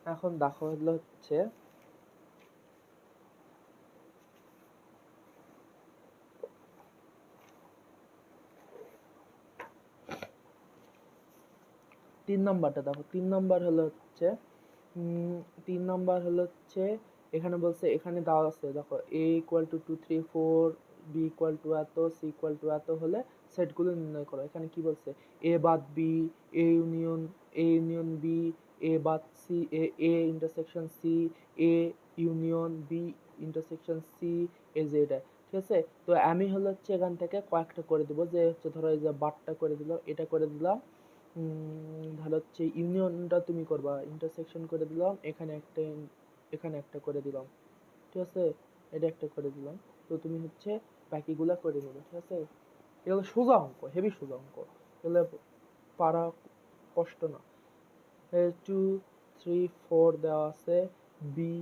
এখন দেখো হচ্ছে 3 নাম্বারটা দেখো। 3 নাম্বার হচ্ছে 3 নাম্বার হচ্ছে এখানে বলছে, এখানে দেওয়া আছে দেখো a equal to 2 3 4, b equal to এত, c ইকুয়াল টু এত হলে সেটগুলো নির্ণয় করো। এখানে কি বলছে, a বাদ b, a union b, a বাদ c, a intersection c, a union b intersection c, এই যে এটা। ঠিক আছে, তো আমি হচ্ছে এখান থেকে কয়েকটা করে দিব, যে হচ্ছে ধরো এই যে বারটা করে দিলাম, এটা করে দিলাম। ধরো হচ্ছে ইউনিয়নটা তুমি করবা, ইন্টারসেকশন করে দিলাম, এখানে একটা করে দিলাম। ঠিক আছে, এটা একটা করে দিলাম। তো তুমি হচ্ছে বাকিগুলা করে নেবে। ঠিক আছে, এগুলো সোজা অঙ্ক, হেভি সোজা অঙ্ক, এগুলো পারা কষ্ট না। 2 3 4 দেওয়া আছে, বি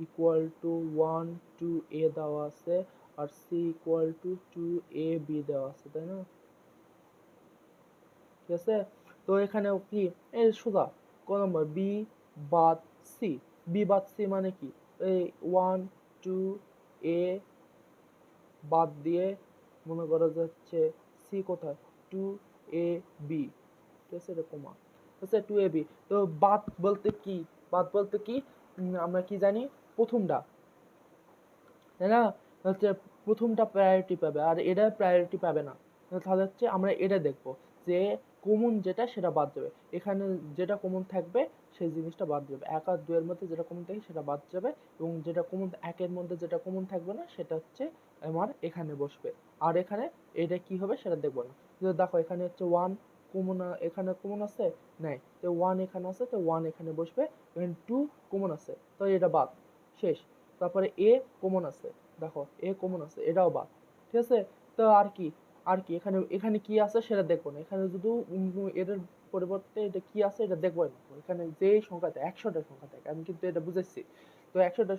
ইকুয়াল টু 1 2 a দেওয়া আছে, আর সি ইকুয়াল টু 2ab দেওয়া আছে, তাই না? ঠিক আছে, তো এখানেও কি এই সোজা ক নম্বর বি বাদ সি, বি বাদ সি মানে কি, এই 1 2 a বাদ দিয়ে মনে করো যে হচ্ছে সি কোথায়, 2ab। ঠিক আছে, এটা কমা হচ্ছে 2ab। তো বাদ বলতে কি, বাদ বলতে কি, আমরা কি জানি, প্রথমটা, তাই না? হচ্ছে প্রথমটা প্রায়োরিটি পাবে, আর এটা প্রায়োরিটি পাবে না। তাহলে হচ্ছে আমরা এটা দেখব যে কমন যেটা সেটা বাদ যাবে, এখানে যেটা কমন থাকবে সেই জিনিসটা বাদ যাবে, 1 আর 2 এর মধ্যে যেটা কমন থাকে সেটা বাদ যাবে, এবং যেটা কমন 1 এর মধ্যে যেটা কমন থাকবে না সেটা হচ্ছে আমার এখানে বসবে। আর এখানে এটা কি হবে সেটা দেখবো না। দেখো এখানে হচ্ছে 1 কমন, এখানে কমন আছে নাই, তো 1 এখানে আছে, তো 1 এখানে বসবে। এখানে 2 কমন আছে, তো এটা বাদ, শেষ। তারপরে এ কমন আছে, দেখো এ কমন আছে, এটাও বাদ। ঠিক আছে, তো আর কি, আর কি এখানে, এখানে কি আছে সেটা দেখবো না, এখানে শুধু এটার পরিবর্তে এটা কি আছে এটা দেখবো না। এখানে যে সংখ্যা থাকে 100টা সংখ্যা থাকে, আমি কিন্তু এটা বুঝাচ্ছি। তো 100টা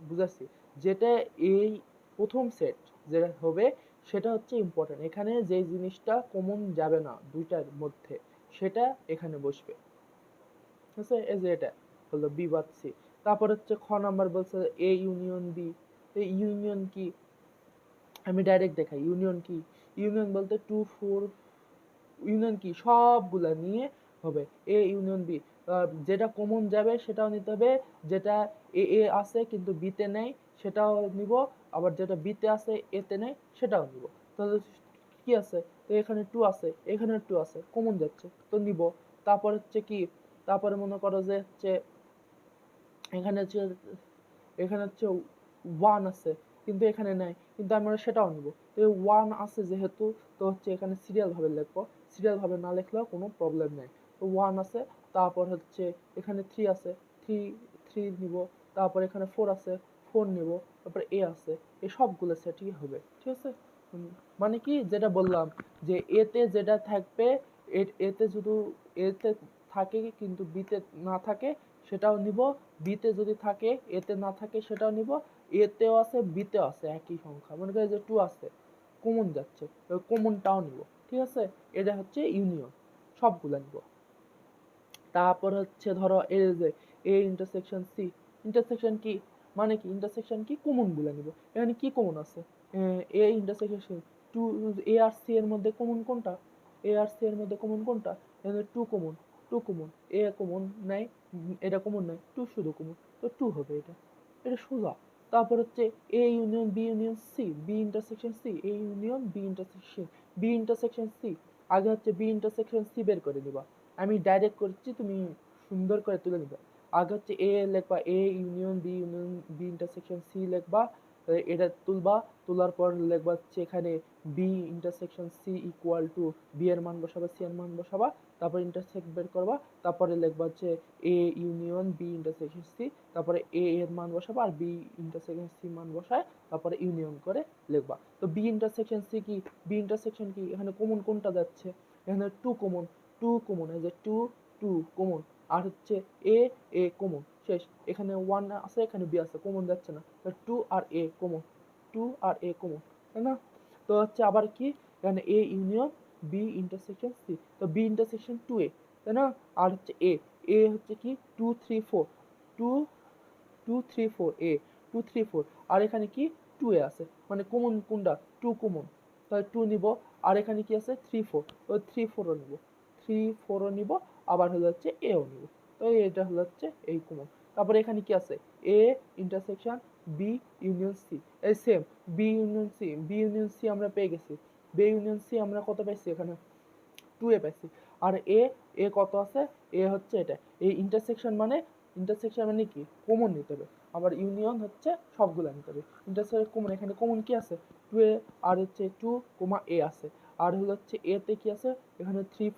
বুঝাচ্ছি, যেটা এই প্রথম সেট যেটা হবে সেটা হচ্ছে ইম্পর্টেন্ট। এখানে যে জিনিসটা কমন যাবে না দুইটার মধ্যে সেটা এখানে বসবে। ঠিক আছে, এই যে এটা হলো বি বাদ সি। তারপর হচ্ছে খ নাম্বার বলছে এ ইউনিয়ন বি। তো ইউনিয়ন কি, আমি ডাইরেক্ট দেখাই ইউনিয়ন কি। ইউনিয়ন বলতে 2 4, ইউনিয়ন কি সবগুলা নিয়ে হবে এ ইউনিয়ন বি। যেটা কমন যাবে সেটাও নিতে হবে, যেটা এ আছে কিন্তু বিতে নেই সেটাও নিব, আবার যেটা বিতে আছে এতে নেই সেটাও নিব। তাহলে কি আছে, তো এখানে 2 আছে, এখানে 2 আছে, কমন যাচ্ছে তো নিব। তারপর হচ্ছে কি, তারপরে মনে করো যে হচ্ছে এখানে হচ্ছে, এখানে হচ্ছে 1 আছে কিন্তু এখানে নাই, কিন্তু আমরা সেটাও নিব। তো 1 আছে যেহেতু, তো হচ্ছে এখানে সিরিয়াল ভাবে লিখবো, সিরিয়াল ভাবে না লিখলেও কোনো প্রবলেম নাই। তো 1 আছে, তারপর হচ্ছে এখানে 3 আছে, 3 3 নিব। তারপর এখানে 4 আছে, 4 নিব। তারপর এ আছে, এই সবগুলো সেটই হবে। ঠিক আছে, মানে কি যেটা বললাম, যে এতে যেটা থাকবে, এতে শুধু এতে থাকে কিন্তু বিতে না থাকে সেটাও নিব, বিতে যদি থাকে এতে না থাকে সেটাও নিব, এতেও আছে বিতেও আছে একই সংখ্যা, মনে করি যে 2 আছে, কমন যাচ্ছে, কমনটাও নিব। ঠিক আছে, এটা হচ্ছে ইউনিয়ন, সবগুলা নিব। তারপর হচ্ছে ধরো এই যে এ ইন্টারসেকশন সি, ইন্টারসেকশন কি মানে কি, ইন্টারসেকশন কি, কমন গুলা নিব। এখানে কি কমন আছে, A intersection 2, A R C এর মধ্যে কমন কোনটা, এ আর সি এর মধ্যে কমন কোনটা, এখানে 2 কমন, 2 কমন, এ কমন নাই, এটা কমন নাই, 2 শুধু কমন, তো 2 হবে এটা, এটা সোজা। তারপর হচ্ছে A union B union C, B intersection C, A union B intersection, B intersection C. আগে হচ্ছে বি ইন্টারসেকশন সি বের করে নিবা, আমি ডাইরেক্ট করছি, তুমি সুন্দর করে তুলে নিবে। আগে হচ্ছে এ লিখবা, A union B intersection C লিখবা, এটা তুলবা, তোলার পর লিখবা হচ্ছে এখানে B intersection C equal to, B এর মান বসাবা, সি এর মান বসাবা, তারপর ইন্টারসেক্ট বের করবা, তারপরে লিখবা হচ্ছে A union B intersection C, তারপরে এ এর মান বসাবা আর বি ইন্টারসেকশন সি মান বসায় তারপরে ইউনিয়ন করে লিখবা। তো বি ইন্টারসেকশন সি কি, বি ইন্টারসেকশন কি, এখানে কমন কোনটা যাচ্ছে, এখানে 2 কমন, 2 কমন, এই যে 2 2 কমন, আর হচ্ছে এ এ কমন, শেষ। এখানে 1 আছে, এখানে বি আছে, কমন যাচ্ছে না, 2 আর a common, 2 R a common, তাই না? তো হচ্ছে আবার কি, এখানে A union B intersection C, তো বি ইন্টারসেকশন 2 এ, তাই না? আর হচ্ছে এ, এ হচ্ছে কি 2 3 4, টু 2 3 4 এ 2 3 4 আর এখানে কি 2 এ আছে মানে কমন কোনটা 2 কমন তাহলে 2 নিব আর এখানে কি আছে 3 4 ওই 3 4ও নিব 3 4ও নিব আবার হলো হচ্ছে এও নিব তো এটা হলো হচ্ছে এই কমন তারপরে এখানে কি আছে A intersection B union C এই সেম বি ইউনিয়ন সি আমরা পেয়ে গেছি বি ইউনিয়ন সি আমরা কত পাইছি এখানে 2 এ পাইছি আর এ এ কত আছে এ হচ্ছে এটা এই ইন্টারসেকশন মানে কি কমন নিতে হবে আবার ইউনিয়ন হচ্ছে সবগুলো নিতে হবে ইন্টারসেকশন কমন এখানে কমন কি আছে 2 এ আর হচ্ছে 2 এ আছে আর হলো হচ্ছে এ তে কি আছে এখানে 3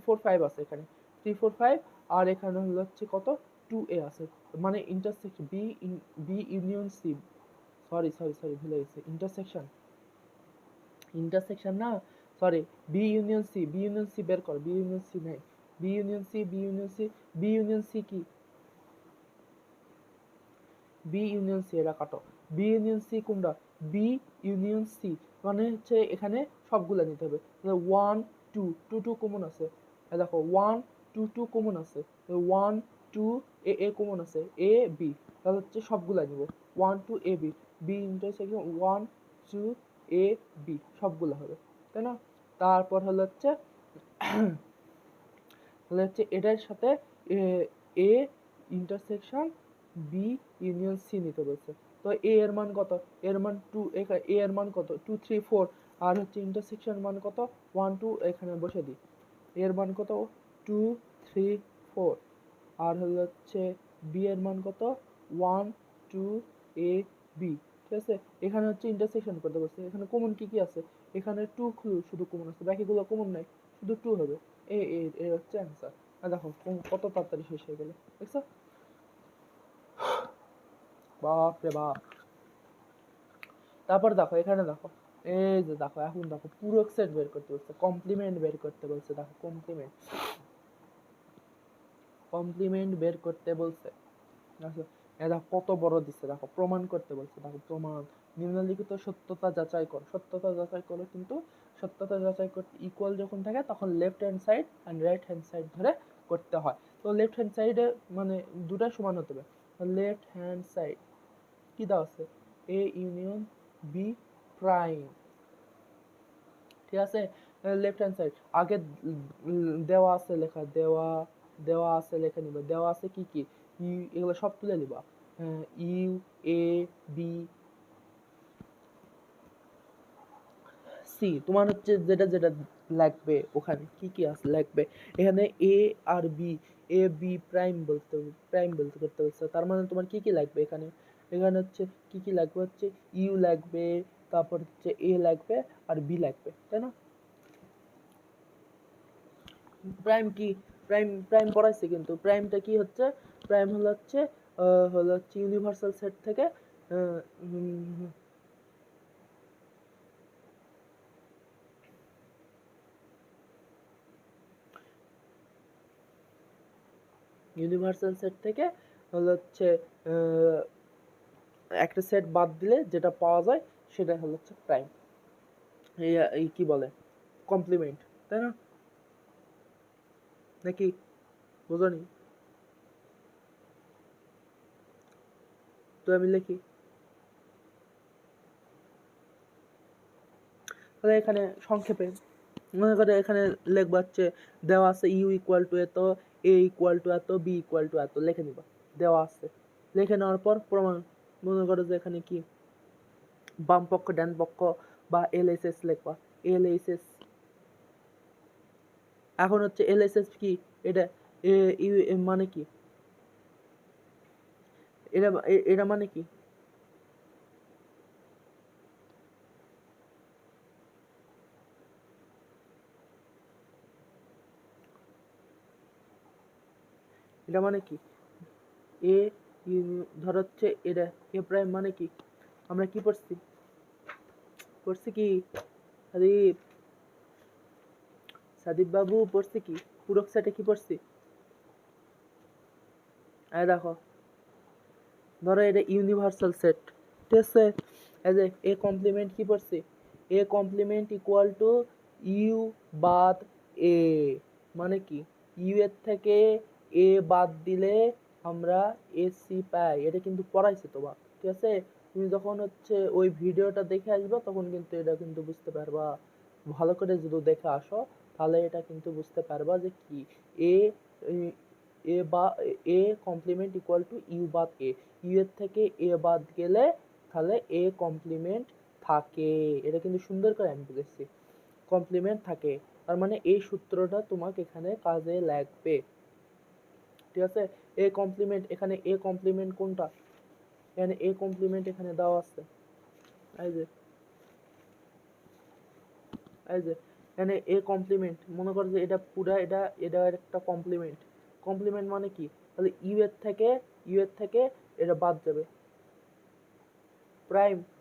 4 5 আছে এখানে 3 4 5 আর এখানে হলো হচ্ছে কত 2 এ আছে মানে intersection B union C sorry ভুলে গেছি ইন্টারসেকশন না সরি বি ইউনিয়ন সি বের কর বি ইউনিয়ন সি নাই বি ইউনিয়ন সি কি বি ইউনিয়ন সি এরা কাটো বি ইউনিয়ন সি কোনটা বি ইউনিয়ন সি মানে হচ্ছে এখানে সবগুলা নিতে হবে 1 2 2 2 কমন আছে দেখো 1 2 2 কমন আছে 1 2 এ কমন আছে এ বি তাহলে হচ্ছে সবগুলা নিব 1 2 A B B intersection 1 2 A B সবগুলা হবে তাই না তারপর হচ্ছে এটার সাথে A intersection B union C নিতে বলছে তো এ এর মান কত এর মান 2 এ এর মান কত 2 3 4 আর হচ্ছে ইন্টারসেকশন মান কত 1 2 এখানে বসে দিই এর মান কত 2 3 4 আর হচ্ছে বি এর মান কত 1 2 এ বি ঠিক আছে এখানে হচ্ছে ইন্টারসেকশন করতে বলছে এখানে কমন কি আছে এখানে 2 শুধু কমন আছে বাকিগুলো কমন নাই শুধু 2 হবে এ হচ্ছে অ্যান্সার দেখো কত তাড়াতাড়ি শেষ হয়ে গেল দেখছো বাপ রে বাপ তারপর দেখো এখানে দেখো এই যে দেখো এখন দেখো পূরক সেট বের করতে বলছে কমপ্লিমেন্ট বের করতে বলছে দেখো কমপ্লিমেন্ট বের করতে বলছে দেখো এটা কত বড় দিচ্ছে দেখো প্রমাণ করতে বলছে দেখো প্রমাণ নিম্নলিখিত সত্যতা যাচাই করো কিন্তু সত্যতা যাচাই করতে ইকুয়াল যখন থাকে তখন left hand side and right hand side ধরে করতে হয় তো লেফট হ্যান্ড সাইডে মানে দুটো সমান হতে হবে লেফট হ্যান্ড সাইড কি দেওয়া আছে এ ইউনিয়ন বি প্রাইম ঠিক আছে লেফট হ্যান্ড সাইড আগে দেওয়া আছে লেখা দেওয়া আছে লেখা নিবা দেওয়া আছে কি এগুলো সব তুলে নিবা ইউ এ বি সি তোমার হচ্ছে যেটা লাগবে ওখানে কি আছে লাগবে এখানে এ আর বি বি প্রাইম বলতে করতে হচ্ছে তার মানে তোমার কি লাগবে এখানে হচ্ছে কি লাগবে হচ্ছে ইউ লাগবে তারপর হচ্ছে এ লাগবে আর বি লাগবে তাই না প্রাইম কি প্রাইম পড়াইছে কিন্তু প্রাইমটা কি হচ্ছে প্রাইম হলো হচ্ছে ইউনিভার্সাল সেট থেকে ইউনিভার্সাল সেট থেকে হচ্ছে একটা সেট বাদ দিলে যেটা পাওয়া যায় সেটা হচ্ছে প্রাইম এই কি বলে কমপ্লিমেন্ট তাই না নাকি বোঝনি তো আমি লিখি তাহলে এখানে সংক্ষেপে মনে করে এখানে লিখবা হচ্ছে দেওয়া আছে ইউ ইকুয়াল টু এত এ ইকুয়াল টু এত বি ইকুয়াল টু এত লিখে নিবা দেওয়া আছে লিখে নেওয়ার পর প্রমাণ মনে করো যে এখানে কি বাম পক্ষ ডান পক্ষ বা এলএসএস লিখবা এলএসএস এখন হচ্ছে এলএসএস কি এটা মানে কি এটা মানে কি এটা মানে কি এ ধর হচ্ছে এটা এ প্রাইম মানে কি আমরা কি পড়ছি কি সাদীপ বাবু পড়ছি কি পূরক সেটে কি পড়ছি দেখো ধরো এটা ইউনিভার্সাল সেট ঠিক আছে এই যে এ কমপ্লিমেন্ট কি পড়ছি A complement equal to U বাদ এ মানে কি ইউ এর থেকে এ বাদ দিলে আমরা এসি পাই, এটা কিন্তু পড়াইছে তোমার, ঠিক আছে? তুমি যখন হচ্ছে ওই ভিডিওটা দেখে আসবে তখন কিন্তু এটা কিন্তু বুঝতে পারবা, ভালো করে যদি দেখে আসো তাহলে এটা কিন্তু বুঝতে পারবা যে কি এ এ বা A complement equal to U বাদ এ, ইউ এর থেকে এ বাদ গেলে তাহলে এ কমপ্লিমেন্ট থাকে। এটা কিন্তু সুন্দর করে আমি বুঝেছি, কমপ্লিমেন্ট থাকে, তার মানে এই সূত্রটা তোমাকে এখানে কাজে লাগবে, ঠিক আছে? এ কমপ্লিমেন্ট, এখানে এ কমপ্লিমেন্ট কোনটা, এখানে এ কমপ্লিমেন্ট এখানে দেওয়া আছে, এই যে এখানে এ কমপ্লিমেন্ট, মনে করো যে এটা পুরা এটা একটা কমপ্লিমেন্ট, কমপ্লিমেন্ট মানে কি, তাহলে ইউ এর থেকে এটা বাদ যাবে,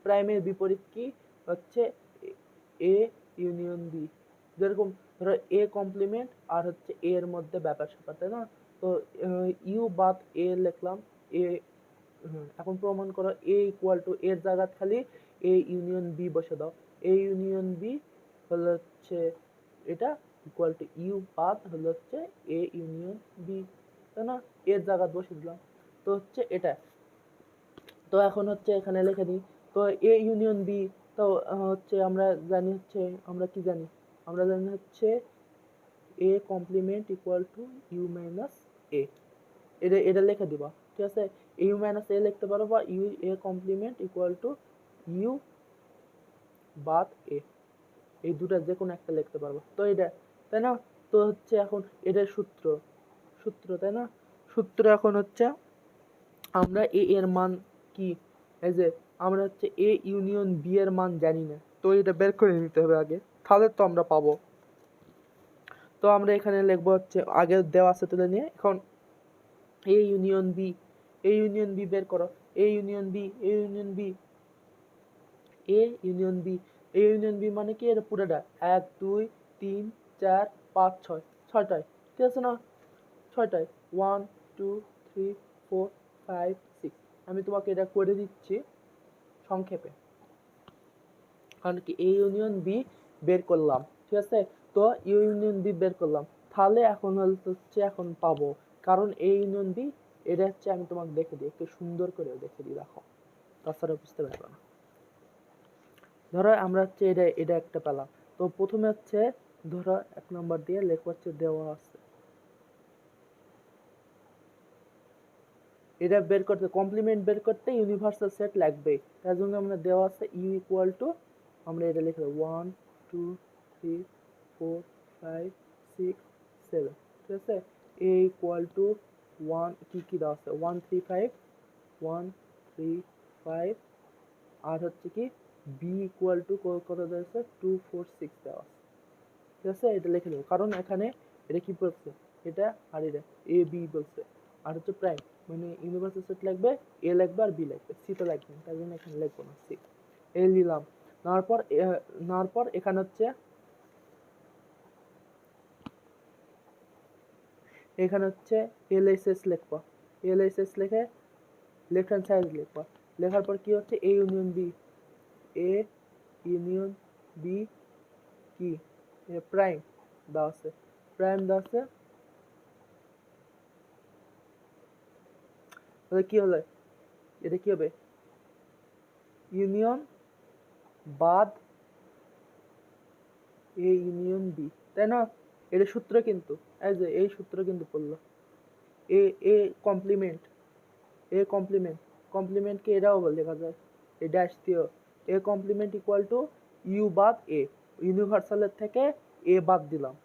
প্রাইমের বিপরীত কি হচ্ছে এ ইউনিয়ন বি, যেরকম ধরো এ কমপ্লিমেন্ট আর হচ্ছে এ এর মধ্যে ব্যাপার স্যাপার, তাই না? তো ইউ বাদ এ লিখলাম, এ এখন প্রমাণ করো এ ইকুয়াল টু এর জায়গায় খালি এ ইউনিয়ন বি বসে দাও, এ ইউনিয়ন বি হলো হচ্ছে এটা ইকুয়াল টু ইউ বাদ হলো হচ্ছে এ ইউনিয়ন বি, তাই না? এর জায়গায় বসে দিলাম, তো হচ্ছে এটা। তো এখন হচ্ছে এখানে লিখে দিই, তো এ ইউনিয়ন বি, তো হচ্ছে আমরা জানি হচ্ছে, আমরা কি জানি, আমরা জানি হচ্ছে A complement equal to U minus A, এটা এটা লিখে দিবা, ঠিক আছে? ইউ মাইনাস এ লিখতে পারো বা U A complement equal to U বাদ এ, এই দুটা যে কোনো একটা লিখতে পারবো, তো এটা, তাই না? তো হচ্ছে এখন এটার সূত্র তাই না, সূত্র এখন হচ্ছে আমরা এ এর মান কি, এই যে আমরা হচ্ছে এ ইউনিয়ন বি এর মান জানি না, তো এটা বের করে নিতে হবে আগে, তাহলে তো আমরা পাবো। তো আমরা এখানে লিখবো হচ্ছে আগে দেওয়া আছে তুলে নিয়ে, এখন A union B, A union B বের করো, A union B, A union B, A union B, A union B মানে কি, এটা পুরোটা 1 2 3 4 5 6, ছয়টায়, ঠিক আছে না? ছয়টায় 1 2 3 4 5 6, আমি তোমাকে এটা করে দিচ্ছি সংক্ষেপে, কারণ কি এ ইউনিয়ন বি বের করলাম, ঠিক আছে? তো ইউ ইউনিয়ন বি বের করলাম, তাহলে এখন হচ্ছে এখন পাবো, কারণ এ ইউনিয়ন বি, এটা হচ্ছে আমি তোমাকে দেখে দিই, একটু সুন্দর করে দেখে দিই, দেখো, তাছাড়া বুঝতে পারবে না। ধরো আমরা হচ্ছে এটা এটা একটা পেলাম, তো প্রথমে হচ্ছে ধরো 1 নম্বর দিয়ে লেখা হচ্ছে দেওয়া আছে, এটা বের করতে, কমপ্লিমেন্ট বের করতে ইউনিভার্সাল সেট লাগবে, তার জন্য আমরা দেওয়া আছে ইউ ইকুয়াল টু, আমরা এটা লিখে 1 2 3 4 5 6 7, ঠিক আছে? এ ইকুয়াল টু 1, কি কি দেওয়া আছে 1 3 5 1 3 5, আর হচ্ছে কি বি ইকুয়াল টু কত দেওয়া আছে 2 4 6 দেওয়া আছে, ঠিক আছে? এটা লিখে নেব, কারণ এখানে এটা কি বলছে, এটা আর এটা এ বি বলছে, আর হচ্ছে প্রাইম মানে ইউনিভার্সাল সেট লাগবে, এ লাগবে আর বি লাগবে, সি তো লাগবে না, তার জন্য এখানে লিখবো না, সি এ নিলাম। নেওয়ার পর এখানে হচ্ছে এলএসএস লিখবা, এলএসএস লিখে লেফট হ্যান্ড সাইড লিখবা, লেখার পর কি হচ্ছে A union B, A union B কি প্রাইম দেওয়া আছে, প্রাইম দেওয়া আছে, তাহলে কি হলো, এটা কি হবে ইউনিয়ন বাদ এ ইউনিয়ন বি, তাই না? এটা সূত্র কিন্তু, এই যে এই সূত্র কিন্তু পড়লো, এ এ কমপ্লিমেন্ট, এ কমপ্লিমেন্ট, কমপ্লিমেন্টকে এটাও লেখা যায় এ ড্যাশ দিও, A complement equal to U বাদ এ, ইউনিভার্সালের থেকে এ বাদ দিলাম,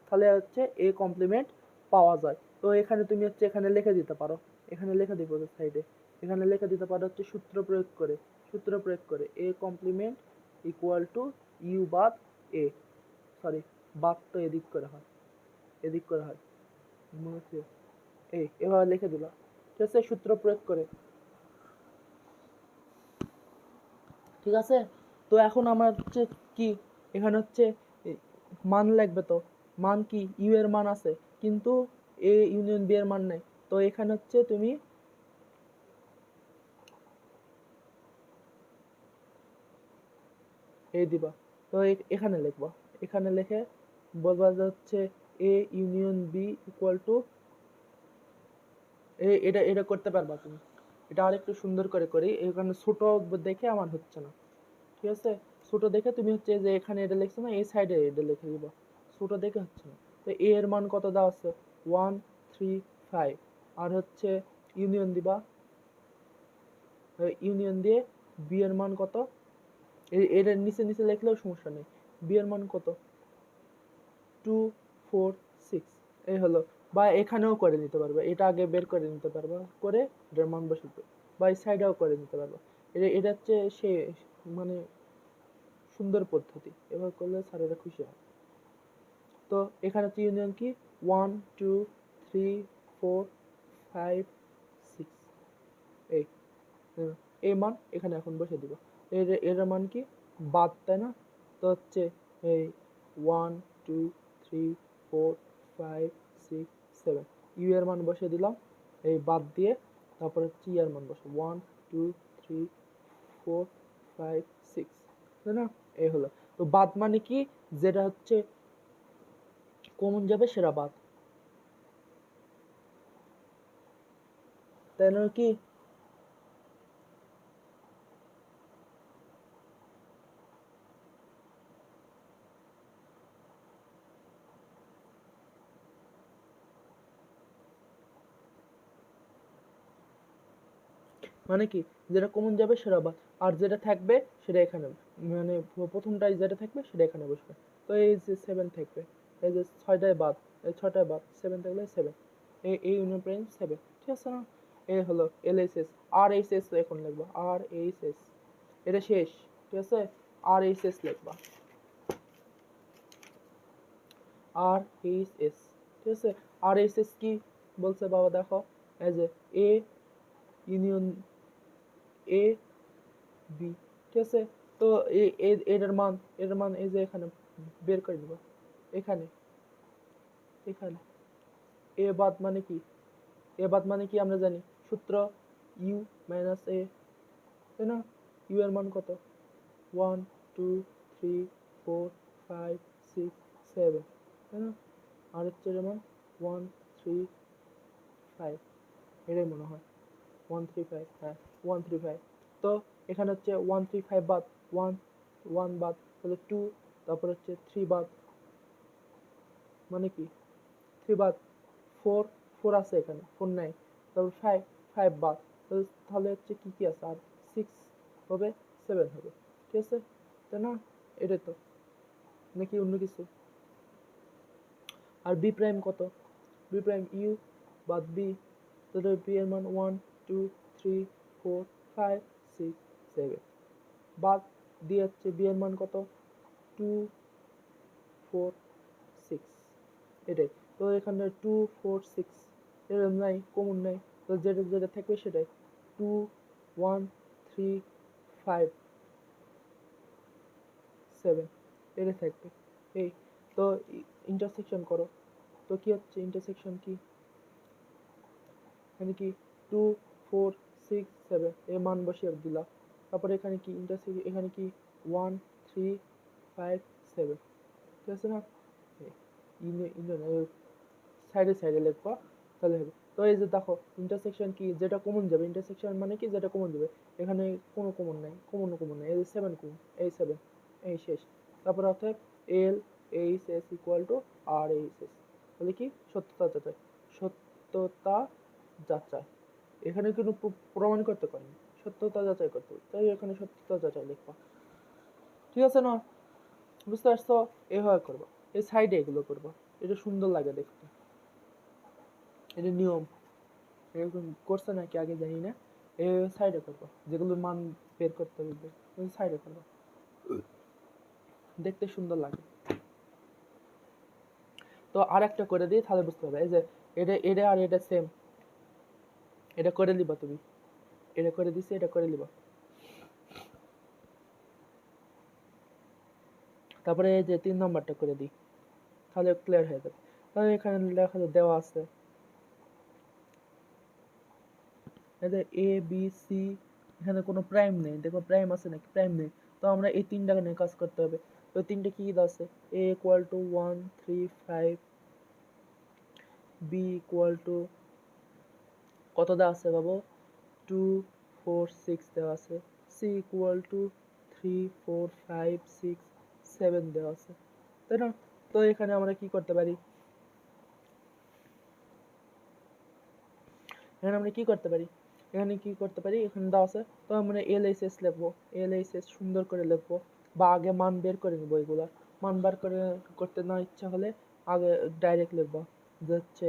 তাহলে হচ্ছে এ কমপ্লিমেন্ট পাওয়া যায়। তো এখানে তুমি হচ্ছে এখানে লিখে দিতে পারো, এখানে লিখে দিব সাইডে, এখানে লিখে দিতে পারো হচ্ছে সূত্র প্রয়োগ করে, সূত্র প্রয়োগ করে A complement equal to U বাদ এ, সরি বাদ তো এদিক করে হয়, এদিক করে হয়, মনে হচ্ছে এই এভাবে লিখে দিলাম, ঠিক আছে? সূত্র প্রয়োগ করে, ঠিক আছে? তো এখন আমার হচ্ছে কি, এখানে হচ্ছে মান লাগবে, তো মান কি ইউ এর মান আছে কিন্তু এ ইউনিয়ন বি এর মান নাই, তো এখানে হচ্ছে তুমি এই দিবা, তো এখানে লিখবা, এখানে লিখে বলবা যে হচ্ছে A union B equal to এটা এটা করতে পারবা তুমি। এটা আরেকটু সুন্দর করে করি, এখানে ছোট দেখে আমার হচ্ছে না, ঠিক আছে? ছোট দেখে তুমি হচ্ছে যে এখানে এটা লিখছো না, এই সাইডে এটা লিখে দিবা, ছোট দেখে হচ্ছে না। তো এ এর মান কত দেওয়া আছে? 1 3 5, আর হচ্ছে ইউনিয়ন দিবা, ইউনিয়ন দিয়ে বি এর মান কত, এর নিচে নিচে লিখলেও সমস্যা নেই। বি এর মান কত? 2 4 6, এই হলো। বা এখানেও করে নিতে পারবে, এটা আগে বের করে নিতে পারবা, করে এটার মান বসাতে, বা এই সাইডেও করে নিতে পারবা। এটা হচ্ছে সে মানে সুন্দর পদ্ধতি, এবার করলে স্যারেরা খুশি হয়। তো এখানে হচ্ছে ইউনিয়ন কি, 1 2 3 4 5 6, এই এই মান এখানে এখন বসে দিব। এর মান কি, বাদ, তাই না? তো হচ্ছে এই 1 2 3 4 5 6 7, ইউ এর মান বসে দিলাম এই বাদ দিয়ে, তারপর হচ্ছে ই এর মান বসে 1 2 3 4 5 6, তাই না? এই হলো। তো বাদ মানে কি, যেটা হচ্ছে কমন যাবে সেটা বাদ, তাই না কি? মানে কি, যেটা কমন যাবে সেটা বাদ, আর যেটা থাকবে সেটা এখানে, মানে প্রথমটাই যেটা থাকবে সেটা এখানে বসবে। তো এই যে 7 থাকবে, এই যে 6টায় বাদ, এই 6টায় বাদ, 7 থাকলে 7, এই ইউনিয়ন প্রাইম 7, ঠিক আছে না? এই হলো এলএসএস। আর এইচ এস এখন লিখবা, আর এইচ এস, এটা শেষ, ঠিক আছে? আর এইচ এস লিখবা, আর এইচ এস, ঠিক আছে? আর এইচ এস কি বলছে বাবা, দেখো, এই যে এ ইউনিয়ন এ বি, ঠিক আছে? তো এটার মান এই যে এখানে বের করে নিবা, এখানে এখানে এ বাদ মানে কি, এ বাদ মানে কি আমরা জানি সূত্র, ইউ মাইনাস এ, তাই না? ইউ এর মান কত? 1 2 3 4 5 6 7, তাই না? আর হচ্ছে এর মান 1 3 5, এটাই মনে হয় 1 3 5, হ্যাঁ 1 3 5। তো এখানে হচ্ছে 1 3 5 বাদ, 1 1 বাদ, তাহলে 2, তারপর হচ্ছে 3 বাদ, মানে কি 3 বাদ, 4 4 আছে এখানে, 4 নাই, তারপর 5 5 বাদ, তাহলে হচ্ছে কি কি আছে আর, 6 হবে, 7 হবে, ঠিক আছে? তাই না? এটাই তো, নাকি অন্য কিছু? আর বি প্রাইম কত? বি প্রাইম ইউ বাদ বি, তাহলে বি এর মান 1 2 3 4 5 6 7, বাদ দিয়ে হচ্ছে বি এর মান কত? 2 4 6, এটাই তো। এখানে 2 4 6 এরকম নাই, কমন নাই, তো যেটা যেটা থাকবে সেটাই, 2 1 3 5 7, এটা থাকবে। এই তো ইন্টারসেকশন করো, তো কি হচ্ছে ইন্টারসেকশন কি, এখানে কি 2 4 6 7 এর মান বসিয়ে দিলা, তারপরে এখানে কি ইন্টারসেকশন, এখানে কি 1 3 5 7, ঠিক আছে না? সাইডে সাইডে লিখবা, তাহলে হবে। তো এই যে দেখো ইন্টারসেকশন কি, যেটা কমন যাবে, ইন্টারসেকশন মানে কি যেটা কমন যাবে, এখানে কোনো কমন নাই, কমন নাই, এই যে 7 কমন, এই 7, এই শেষ। তারপর অর্থাৎ L H S equal to R H S, তাহলে কি সত্যতা যাচাই, সত্যতা যাচাই, এখানে কিন্তু প্রমাণ করতে পারেনি, সত্যতা যাচাই করতে হবে, তাই এখানে সত্যতা যাচাই লিখবা, ঠিক আছে না? বুঝতে পারছো? এভাবে করবা, এই সাইডে এগুলো করবা, এটা সুন্দর লাগে দেখতে, এটা নিয়ম, এরকম করছে নাকি আগে জানি না। এই সাইডে করবো, যেগুলো মান বের করতে হবে ওই সাইডে করবো, দেখতে সুন্দর লাগে। তো আর একটা করে দিই, তাহলে বুঝতে পারবে। এই যে এটা এটা আর এটা সেম, এটা করে দিবা তুমি, এটা করে দিছি, এটা করে দিবা। তারপরে এই যে 3 নম্বরটা করে দিই, তাহলে ক্লিয়ার হয়ে যাবে। তাহলে এখানে লেখা দেওয়া আছে, এই যে এ বি সি, এখানে কোনো প্রাইম নেই, দেখো প্রাইম আছে নাকি, প্রাইম নেই। তো আমরা এই তিনটা নিয়ে কাজ করতে হবে। তো তিনটা কি দেওয়া আছে, A equal to 1 3 5, B equal to কত দেওয়া আছে বাবু? 2 4 6 দেওয়া আছে। সি ইকুয়াল টু 3 4 5 6 7 দেওয়া আছে, তাই না? তো এখানে আমরা কি করতে পারি? এখানে দেওয়া আছে, তো আমরা LHS লিখবো। LHS সুন্দর করে লিখবো, বা আগে মান বের করে নিবো। এগুলা মান বার করতে না ইচ্ছা হলে আগে ডাইরেক্ট লিখবো, যে হচ্ছে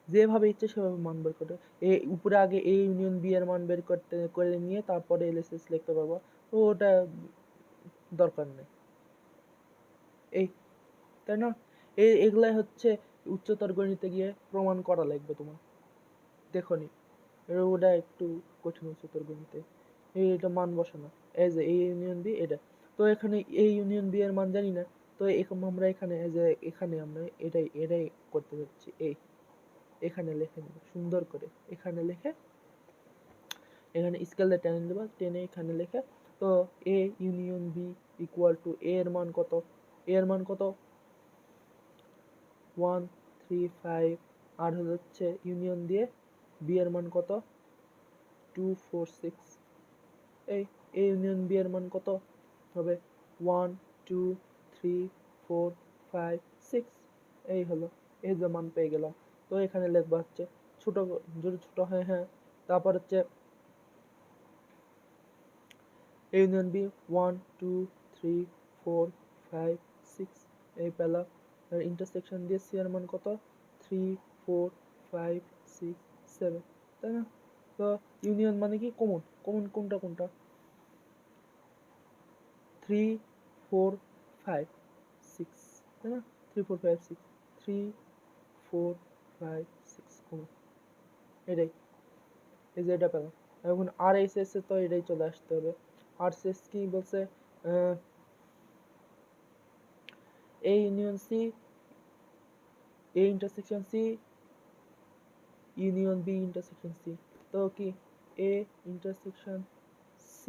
যেভাবে ইচ্ছে সেভাবে মান বের করতে। উপরে আগে A ইউনিয়ন B এর মান বের করে নিয়ে তারপরে LHS লিখতে পারবো, তো ওটা দরকার নেই, এই, তাই না? এগুলাই হচ্ছে উচ্চতর গণিতে গিয়ে প্রমাণ করা লাগবে তোমার। দেখনি ওটা একটু কঠিন উচ্চতর গণিতে, এটা মান বসানো। এই যে A ইউনিয়ন B এটা, তো এখানে A ইউনিয়ন B এর মান জানি না, তো আমরা এখানে যে এখানে আমরা এটাই করতে যাচ্ছি। এখানে লিখে নেব সুন্দর করে, এখানে লিখে এখানে স্কেল দিয়ে টেনে দেবো, টেনে এখানে লিখে, তো A union B equal to A এর মান কত? A এর মান কত? 1 3 5, আর হচ্ছে ইউনিয়ন দিয়ে B এর মান কত? 2 4 6। এই A ইউনিয়ন B এর মান কত হবে? 1 2 3 4 5 6। এই হলো, এই যে মান পেয়ে গেলাম। তো এখানে লিখবা হচ্ছে ছোট, যদি ছোট হয়, হ্যাঁ। তারপর হচ্ছে A ইউনিয়ন B 1 2 3 4 5 6, এই পেলাম। ইন্টারসেকশন দিয়ে C এর মান কত? 3 4 5 6 7, তাই না? তো ইউনিয়ন মানে কি? কমন। কমন কোনটা কোনটা? 3 4 5 6, তাই না? 3 4 5 6, 3 4 5 6 কমন, এটাই। এই যে এটা পেলাম। এখন RHS এ তো এটাই চলে আসতে হবে। RHS কি বলছে? A union C, A intersection C union B intersection C, তো কি A intersection C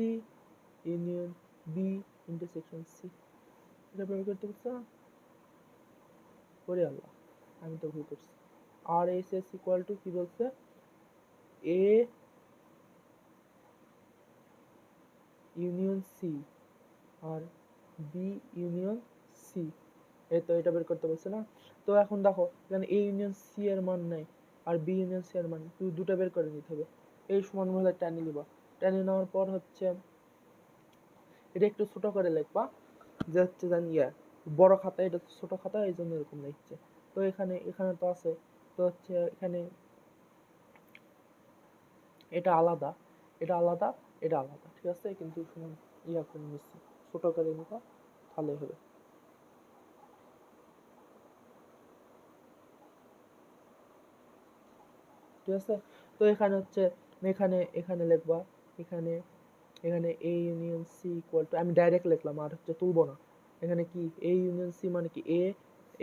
union B intersection C, এটা বের করতে পারছো? ওরে আল্লাহ, আমি তো ভুল করছি। RHS ইকুয়াল টু কি বলছে? A ইউনিয়ন C আর B ইউনিয়ন C, এই তো এটা বের করতে বলছে না? তো এখন দেখো এখানে A ইউনিয়ন C এর মান নাই, আর B ইউনিয়ন C এর মান, দুটো বের করে নিতে হবে। এই সমান হলে টেনে নিবা, টেনে নেওয়ার পর হচ্ছে এটা একটু ছোট করে লিখবা, যে হচ্ছে জানি বড় খাতা, এটা ছোট খাতা, এই জন্য এরকম লিখছে। তো এখানে তো আছে, তো হচ্ছে এখানে এটা আলাদা, এটা আলাদা, এটা আলাদা, ঠিক আছে? কিন্তু সমান করে নিচ্ছি, ছোট করে নিবা তাহলে হবে। ঠিক আছে? তো এখানে হচ্ছে এখানে লিখবা, এখানে A union C equal to, আমি ডাইরেক্ট লিখলাম আর হচ্ছে তুলবো না। এখানে কি A ইউনিয়ন C মানে কি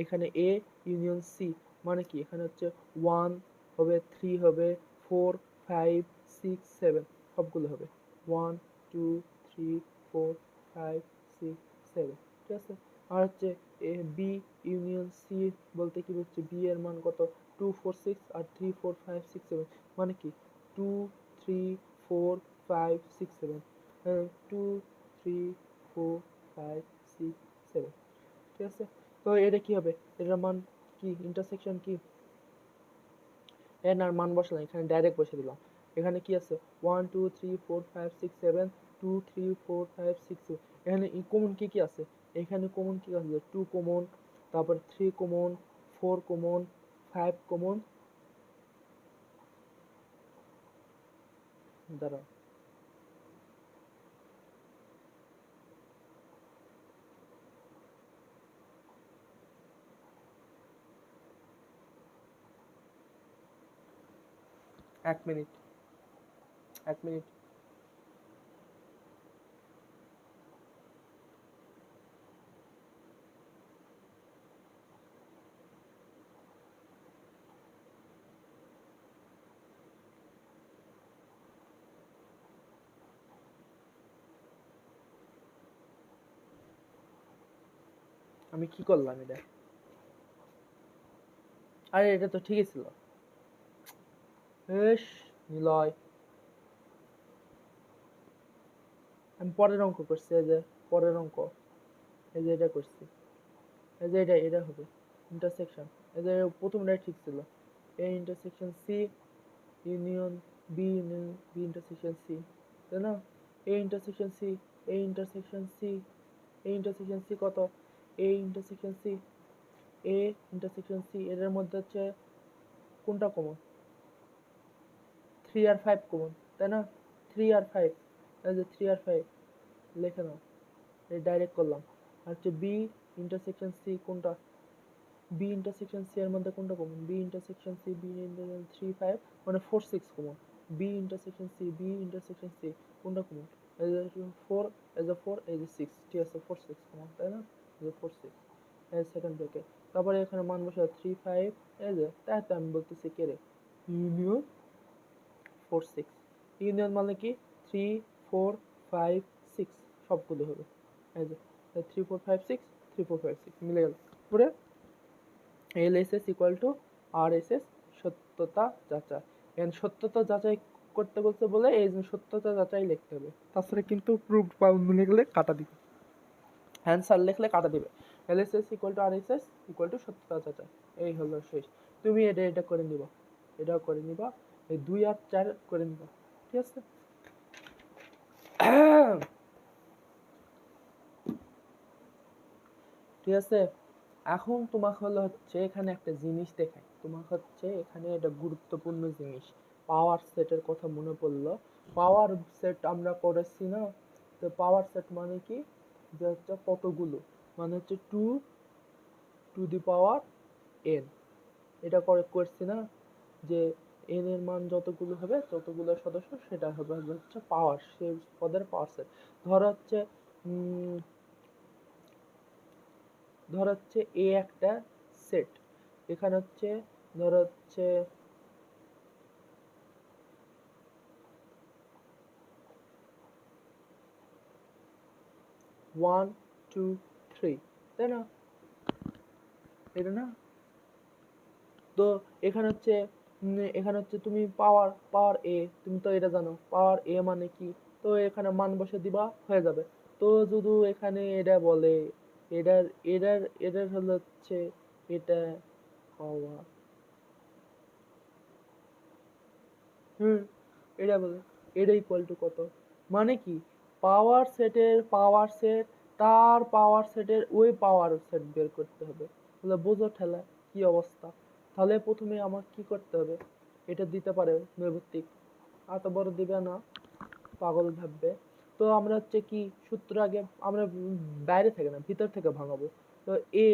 এখানে A ইউনিয়ন C মানে কি? এখানে হচ্ছে 1 হবে, 3 হবে, 4 5 6 7, সবগুলো হবে 1 2 3 4 5 6 7, ঠিক আছে? আর হচ্ছে B ইউনিয়ন C বলতে কি হচ্ছে B এর মান কত? 2 4 6 আর 3 4 5 6 7, মানে কি 2 3 4 5 6 7, 2 3 4 5 6 7, ঠিক আছে? তো এটা কি হবে? এটার মান কি? ইন্টারসেকশন কি? এর মান বসালাম, এখানে ডাইরেক্ট বসে দিলাম। এখানে কি আছে? 1 2 3 4 5 6 7, 2 3 4 5 6 7। এখানে কমন কি কি আছে? এখানে কমন কি আছে? 2 কমন, তারপর 3 কমন, 4 কমন, 5 কমন, দাঁড়াও, এক মিনিট, এক মিনিট। আমি কি করলাম এটা? আরে এটা তো ঠিকই ছিল। এস নিলয়, আমি পরের অঙ্ক করছি, এই যে পরের অঙ্ক, এই যে এটা করছি, এই যে এটা হবে ইন্টারসেকশন, এই যে প্রথমটাই ঠিক ছিল, A intersection C union B intersection C, তাই না? A intersection C, A intersection C, A intersection C কত, A intersection C, A intersection C, এর মধ্যে হচ্ছে কোনটা কমন? 3 আর 5 কমন, তাই না? 3 আর 5, এই যে 3 আর 5 লিখে নাও, এই ডাইরেক্ট করলাম। আর হচ্ছে বি ইন্টারসেকশন সি কোনটা? বি ইন্টারসেকশন সি এর মধ্যে কোনটা common? B intersection C, B intersection 3 5 মানে 4 6 common. B intersection C, B intersection C কোনটা কমন? এই যে 4, এই যে 4, এই যে 6, ঠিক আছে 4 6 কমন, তাই না? এই যে 4 6, এই সেকেন্ড ব্র্যাকেট, তারপরে এখানে মান বসে 3 5, এই যে তাই তো আমি বলতেছি কে রে, ইউনিয়ন 4 6, ইউনিয়ন মানে কি 3 4 5 6 সবগুলো হবে, এই যে 3 4 5 6, 3 4 5 6 মিলে গেল। পরে LSS ইকুয়াল টু RSS, সত্যতা যাচাই। এখানে সত্যতা যাচাই করতে বলতে বলে এই যে সত্যতা যাচাই লিখতে হবে, তাছাড়া কিন্তু প্রুফড বা অন্য লিখলে কাটা দিবে, অ্যান্সার লিখলে কাটা দিবে। LSS equal to RSS equal to সত্যতা যাচাই, এই হলো শেষ। তুমি এটা করে নিবা, এটাও করে নিবা, এই 2 আর 4 করে নিবা, ঠিক আছে? ঠিক আছে, এখন তোমাকে হচ্ছে এখানে একটা জিনিস দেখাই, তোমাকে হচ্ছে এখানে এটা গুরুত্বপূর্ণ জিনিস, পাওয়ার সেটের কথা মনে পড়লো। পাওয়ার সেট আমরা করেছি না, তো পাওয়ার সেট মানে কি, যে হচ্ছে কতগুলো, মানে হচ্ছে 2 টু দি পাওয়ার n, এটা করছি না, যে n এর মান যতগুলো হবে ততগুলো সদস্য সেটা হবে হচ্ছে পাওয়ার, সে পদের পাওয়ার সেট। ধর হচ্ছে ধর হচ্ছে এ একটা সেট, এখানে হচ্ছে ধর হচ্ছে 1 2 3, তাই না? এটা না, তো এখানে হচ্ছে তুমি পাওয়ার পাওয়ার এ, তুমি তো এটা জানো পাওয়ার এ মানে কি, তো এখানে মান বসে দিবা হয়ে যাবে। তো যদি এখানে এটা বলে এটার এটার এটার হলো হচ্ছে এটা পাওয়ার, এটা বলে এটা ইকুয়াল টু কত, মানে কি পাওয়ার সেট তার পাওয়ার সেটের ওই পাওয়ার সেট বের করতে হবে, তাহলে বোঝো ঠেলা কি অবস্থা। তাহলে প্রথমে আমার কি করতে হবে, এটা দিতে পারে নৈর্ব্যক্তিক, এত বড় দিবে না, পাগল ভাববে। তো আমরা হচ্ছে কি সূত্র আগে আমরা বাইরে থেকে না ভিতর থেকে ভাঙাবো। তো এ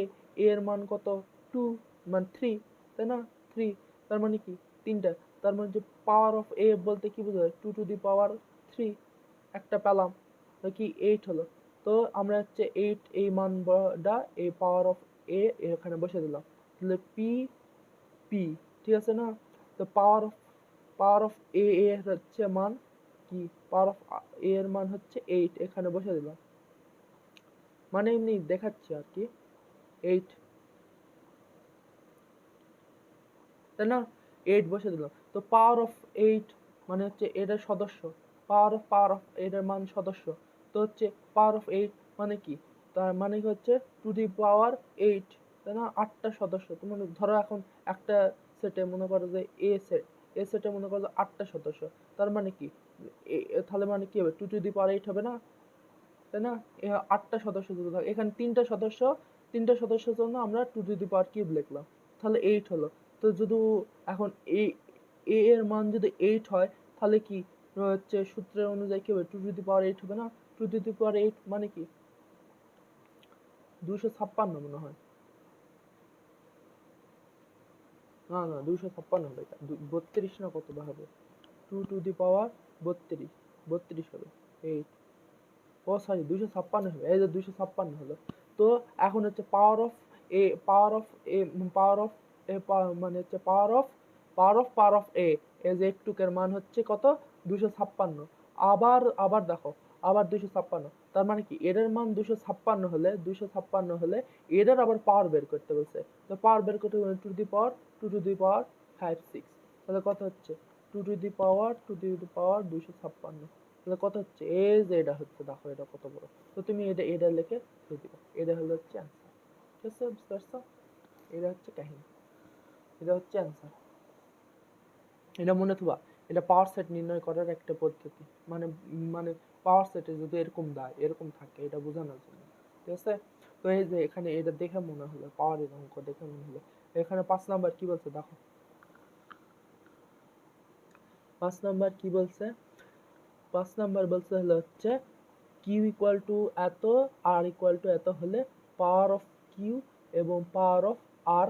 এর মান কত, 2 মানে 3, তাই না? 3 তার মানে কি তিনটা, তার মানে যে পাওয়ার অফ এ বলতে কি বোঝায়, 2 টু দি পাওয়ার 3, একটা পেলাম, তো কি 8 হলো। তো আমরা হচ্ছে 8 এই মানটা এই পাওয়ার অফ এ এখানে বসে দিলাম, তাহলে পি পি, ঠিক আছে না? তো পাওয়ার অফ এ এর হচ্ছে মান কি, পাওয়ার অফ এ এর মান হচ্ছে 8, এখানে বসে দিলাম, মানে এমনি দেখাচ্ছি আর কি 8, তাই না? 8 বসে দিলাম, তো পাওয়ার অফ 8 মানে হচ্ছে এটার সদস্য, পাওয়ার অফ এটার মান সদস্য, তো হচ্ছে পাওয়ার অফ 8 মানে কি, তার মানে হচ্ছে টু দি পাওয়ার 8, তাই না? 8টা সদস্য, তোমার ধরো এখন একটা সেটে মনে করো যে এ সেটে মনে করো 8টা সদস্য, তার মানে কি তাহলে মানে কি হবে 2 টু দি পাওয়ার 8 হবে না, তাই না? 8টা সদস্য যদি থাকে, এখানে 3টা সদস্যের জন্য আমরা 2 টু দি পাওয়ার কিউব লিখলাম, তাহলে 8 হলো। তো যদি এখন এ এর মান যদি 8 হয়, তাহলে কি হচ্ছে সূত্রের অনুযায়ী কি হবে, 2 টু দি পাওয়ার 8 হবে না? 2 টু দি পাওয়ার 8 মানে কি 256 মনে হয়, না না 256 হবে, এটা 32 না কত বা হবে, 2 টু দি পাওয়ার 32 হবে 8, ও সরি 256 হবে, এই যে 256 হলো। তো এখন হচ্ছে এ power of A power of এ মানে হচ্ছে পাওয়ার অফ এ, এই যে একটুকের মান হচ্ছে কত, 256। আবার দেখো, আবার 256, তার মানে কি এর মান 256 হলে এর আবার পাওয়ার বের করতে বলছে, তো পাওয়ার বের করতে টু টু দি পাওয়ার 5 6, তাহলে কত হচ্ছে 2 টু দি পাওয়ার 256, তাহলে কত হচ্ছে? এই যে এটা হচ্ছে, দেখো এটা কত বড়। তো তুমি এটা লিখে দিয়ে দিবা, এটা হলো হচ্ছে অ্যান্সার। ঠিক আছে, বুঝতে পারছো? এটা হচ্ছে কাহিনী, এটা হচ্ছে অ্যান্সার। এটা মনে থুবা, এটা পাওয়ার সেট নির্ণয় করার একটা পদ্ধতি, মানে মানে পাওয়ার সেটে যদি এরকম দেয়, এরকম থাকে, এটা বোঝানোর জন্য। ঠিক আছে, তো এই যে এখানে এটা দেখে মনে হলো পাওয়ারের অঙ্ক দেখে মনে হলো। এখানে 5 নাম্বার কি বলছে দেখো, 5 নাম্বার কি বলছে? 5 নাম্বার বলছে হলো হচ্ছে কিউ ইকুয়াল টু এত, আর ইকুয়াল টু এত হলে পাওয়ার অফ কিউ এবং পাওয়ার অফ আর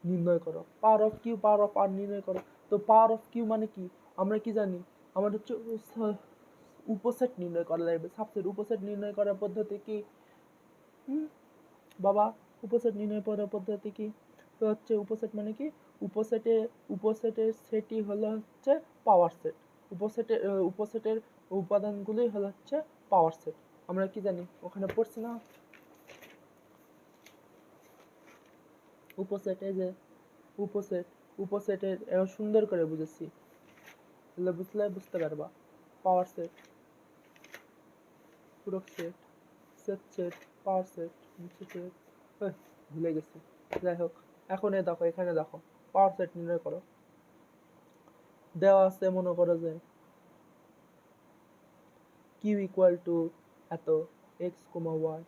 নির্ণয় করো। Power of Q, power of R নির্ণয় করো। তো পাওয়ার অফ কিউ মানে কি আমরা কি জানি? আমাদের হচ্ছে উপসেট নির্ণয় করা লাগবে। সাবসেট উপসেট নির্ণয় করার পদ্ধতি কি বাবা? উপসেট নির্ণয় করার পদ্ধতি কি? তো হচ্ছে উপসেট মানে কি? উপসেটের সেটই হলো হচ্ছে পাওয়ার সেট। উপসেটের উপাদানগুলোই হলো হচ্ছে পাওয়ার সেট। আমরা কি জানি? ওখানে পড়ছি না উপসেটে যে উপসেটের সুন্দর করে বুঝেছি, বুঝলে বুঝতে পারবা। পাওয়ার সেট, পূরক সেট, সেট, পাওয়ার সেট, ভুলে গেছি। যাই হোক, এখন দেখো, এখানে দেখো পাওয়ার সেট নির্ণয় করো। দেওয়া আছে মনে করো যে কিউ ইকুয়াল টু এত এক্স কমা ওয়াই,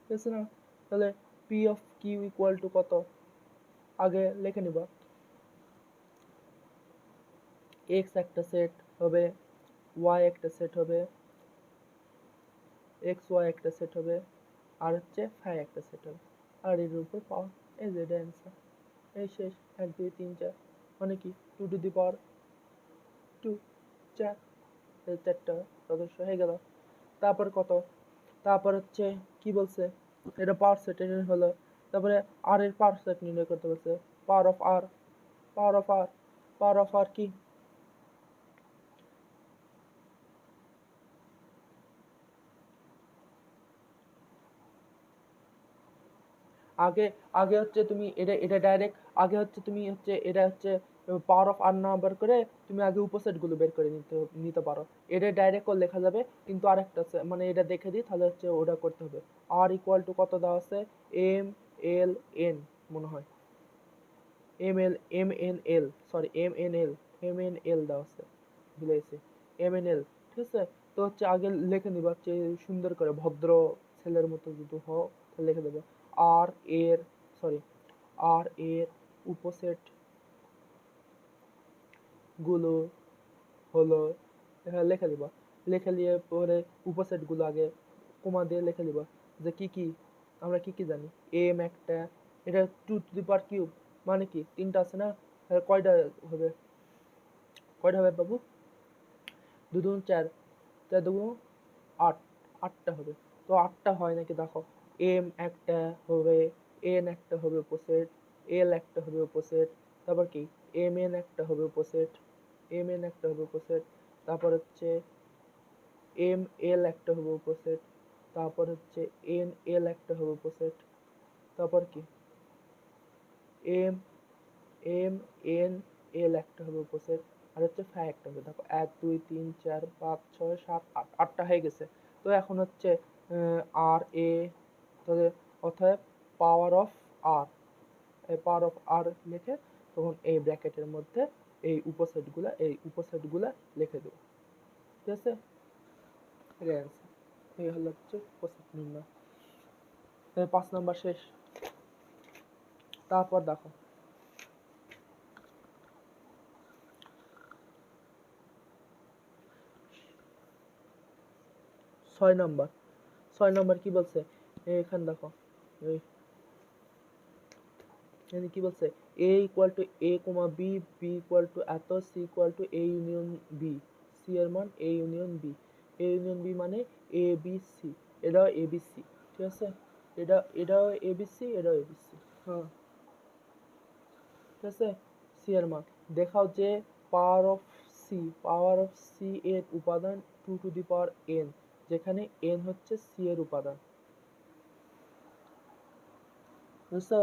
ঠিক আছে না? তাহলে P of Q equal to কত? আগে লিখে নিবা, এক্স একটা সেট হবে, ওয়াই একটা সেট হবে, এক্স ওয়াই একটা সেট হবে, আর হচ্ছে ফাই একটা সেট হবে, আর এর উপর পাওয়ার। এই যে এটা অ্যান্সার, এই শেষ। 1 2 3 4 মানে কি 2 টু দি পাওয়ার 2, 4, এই 4টা সদস্য হয়ে গেল। তারপর কত? তারপর হচ্ছে কি বলছে? এটা পাওয়ার সেট হলো। তারপরে আর এর পাওয়ার সেট নির্ণয় করতে বলছে। Power of R, power of R, power of R কি? আগে আগে হচ্ছে তুমি এটা ডাইরেক্ট, আগে হচ্ছে তুমি হচ্ছে এটা হচ্ছে পাওয়ার অফ আর না বের করে তুমি আগে উপসেট গুলো বের করে নিতে পারো। এটা ডাইরেক্ট লেখা যাবে, কিন্তু আরেকটা আছে, মানে এটা দেখে দিই তাহলে হচ্ছে ওটা করতে হবে। আর ইকুয়াল টু কত দেওয়া আছে? এম এল এন মনে হয়, M N L, sorry M N L দেওয়া আছে, ভুলে গেছি। এম এন এল, ঠিক আছে। তো হচ্ছে আগে লিখে নিবা হচ্ছে সুন্দর করে, ভদ্র ছেলের মতো যদি হও তাহলে লিখে দেবে আর এর, সরি আর এর উপসেট গুলো হলো, লিখে দিবা। লিখে দিয়ে পরে উপসেট গুলো আগে কমা দিয়ে লিখে দিবা যে কি কি আমরা কি কি জানি। এম একটা, এটা 2 টু দি পাওয়ার কিউব মানে কি 3টা আছে না? কয়টা হবে? কয়টা হবে বাবু? 2 2 4, 4 2 8, 8টা হবে। তো 8টা হয় নাকি দেখো। এম একটা হবে, এন একটা হবে উপসেট, এল একটা হবে উপসেট, তারপর কি এম এন একটা হবে উপসেট, এম এন একটা হবে উপসেট, তারপর হচ্ছে এম এল একটা হবে উপসেট, তারপর হচ্ছে এন এল একটা হবে উপসেট, তারপর কি এম এম এন এল একটা হবে উপসেট, আর হচ্ছে ফাই একটা হবে। দেখো 1 2 3 4 5 6 7 8, 8টা হয়ে গেছে। তো এখন হচ্ছে আর এ, তাহলে অর্থাৎ পাওয়ার অফ আর, পাওয়ার অফ আর লিখে তখন এই ব্র্যাকেটের মধ্যে এই উপসেটগুলা লিখে দেবো। ঠিক আছে, এটাই অ্যান্সার। এই হলো হচ্ছে উপসেট নির্ণয়। 5 নাম্বার শেষ। তারপর দেখো 6 নাম্বার। 6 নাম্বার কি বলছে? এখানে দেখো, এখানে কি বলছে? A equal to A comma B, B equal to এত, C equal to A union B, C এর মান A union B, A union B মানে এ বি সি, এটাও এ বি সি, ঠিক আছে। এটাও এ বি সি, এটাও এ বি সি, হ্যাঁ, ঠিক আছে। সি এর মান দেখাও যে পাওয়ার অফ সি এর উপাদান 2 টু দি পাওয়ার এন, যেখানে এন হচ্ছে সি এর উপাদান। বুঝছো?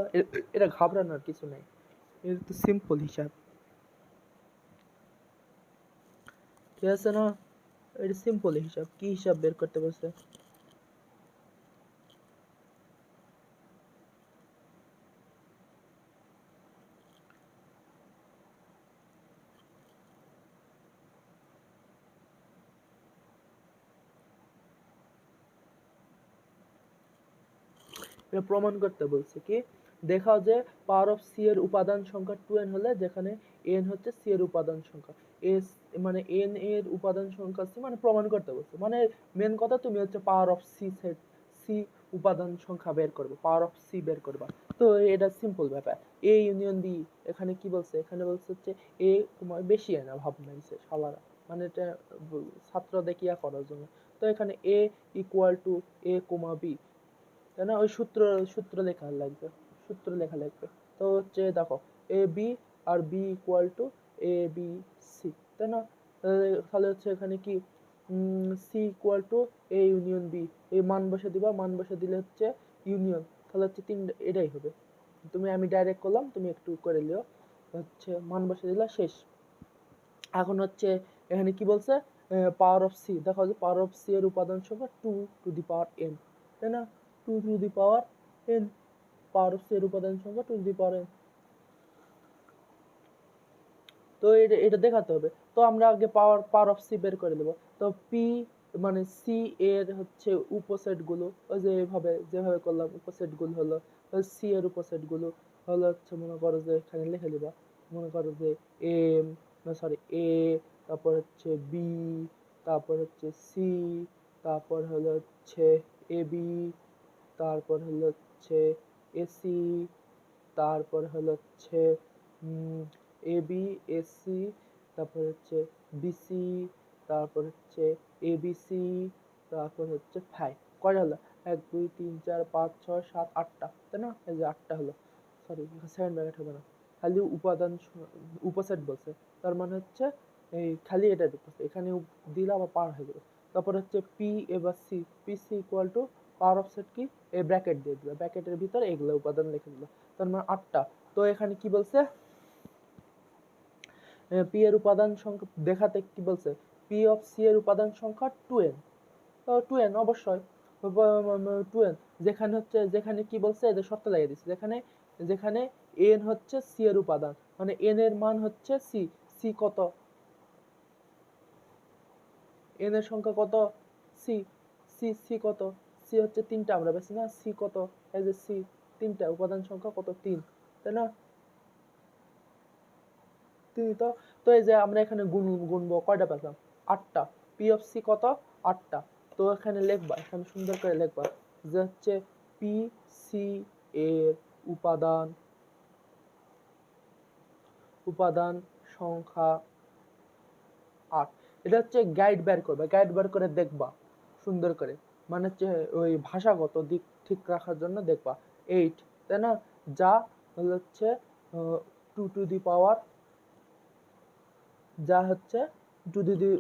এটা ঘাবড়ানোর কিছু নাই, এটা তো সিম্পল হিসাব। ঠিক আছে না? এটা সিম্পল হিসাব। কি হিসাব বের করতে বলছে? এটা প্রমাণ করতে বলছে কি, দেখাও যে পাওয়ার অফ সি এর উপাদান সংখ্যা 2n হলে যেখানে n হচ্ছে সি এর উপাদান সংখ্যা, এস মানে n এর উপাদান সংখ্যা সি, মানে প্রমাণ করতে বলছে। মানে মেন কথা তুমি হচ্ছে power of C set C উপাদান সংখ্যা বের করবে, পাওয়ার অফ সি বের করবা। তো এটা সিম্পল ব্যাপার। এ ইউনিয়ন বি, এখানে কি বলছে? এখানে বলছে হচ্ছে এ বেশি না ভাব নাইছে শালারা, মানে এটা ছাত্র দেখিয়া করার জন্য। তো এখানে A equal to A comma B, তাই না? ওই সূত্র লেখা লাগবে, সূত্র লেখা লাগবে। তো হচ্ছে দেখো এ বি আর B equal to A B C, তাই না? তাহলে হচ্ছে এখানে কি C equal to A union B, এই মান বসে দিবা, মান বসে দিলে হচ্ছে ইউনিয়ন, তাহলে হচ্ছে এটাই হবে। আমি ডাইরেক্ট করলাম, তুমি একটু করে লিও। হচ্ছে মান বসে দিলা, শেষ। এখন হচ্ছে এখানে কি বলছে? পাওয়ার অফ সি, দেখো যে পাওয়ার অফ সি এর উপাদান সংখ্যা 2 টু দি পাওয়ার n, তাই না? 2 to the power n, power of C এর উপাদান সংখ্যা 2 টু দি পাওয়ার n। তো এটা দেখাতে হবে। তো আমরা আগে পাওয়ার অফ সি বের করে দেব। তো পি মানে সি এর হচ্ছে উপসেট গুলো, ওই যে যেভাবে করলাম উপসেট গুলো হলো, সি এর উপসেট গুলো হলো হচ্ছে, মনে করো যে এখানে লিখে দিবা, মনে করো যে এম, সরি এ, তারপর হচ্ছে বি, তারপর হচ্ছে সি, তারপর হলো হচ্ছে এ বি, তারপর হলো হচ্ছে এসি, তারপর হলো হচ্ছে এ বি এসি, তারপর হচ্ছে বিসি, তারপর হচ্ছে এবিসি, তারপর হচ্ছে ফাই। কয়টা হলো? 1 2 3 4 5 6 7 8টা, তাই না? এই যে 8টা হলো। সরি, সেকেন্ড ব্র্যাকেট হবে না, খালি উপাদান উপসেট বলছে, তার মানে হচ্ছে এই খালি এটা ঢুকতেছে, এখানে দিলে আবার পার হয়ে যাবে। তারপর হচ্ছে পি এবার C, P C equal to power of set কি, এই ব্র্যাকেট দিয়ে দিল, ব্র্যাকেটের ভিতরে এগুলো উপাদান লিখে দিল, তার মানে 8টা। তো এখানে কি বলছে? পি এর উপাদান সংখ্যা দেখাতে কি বলছে? পি অফ সি এর উপাদান সংখ্যা 2n, তো 2n অবশ্যই 2n, যেখানে কি বলছে, এদের শর্ত লাগিয়ে দিচ্ছে, যেখানে যেখানে n হচ্ছে সি এর উপাদান, মানে n এর মান হচ্ছে সি, সি কত? n এর সংখ্যা কত? সি, সি কত? সি হচ্ছে 3টা, আমরা বেশি না, সি কত? এই যে সি 3টা, উপাদান সংখ্যা কত? 3, তাই না? 3। তো তো এই যে আমরা এখানে গুনবো, কয়টা পেলাম? 8টা। পি অফ সি কত? 8টা। তো এখানে লিখবা, এখানে সুন্দর করে লিখবা যে হচ্ছে পি সি এর উপাদান উপাদান সংখ্যা 8। এটা হচ্ছে গাইড বের করবে, গাইড বের করে দেখবা সুন্দর করে, মানে হচ্ছে ওই ভাষাগত দিক ঠিক রাখার জন্য দেখবা 8, তাই না? যা হচ্ছে 2 টু দি পাওয়ার, যা হচ্ছে 2 টু দি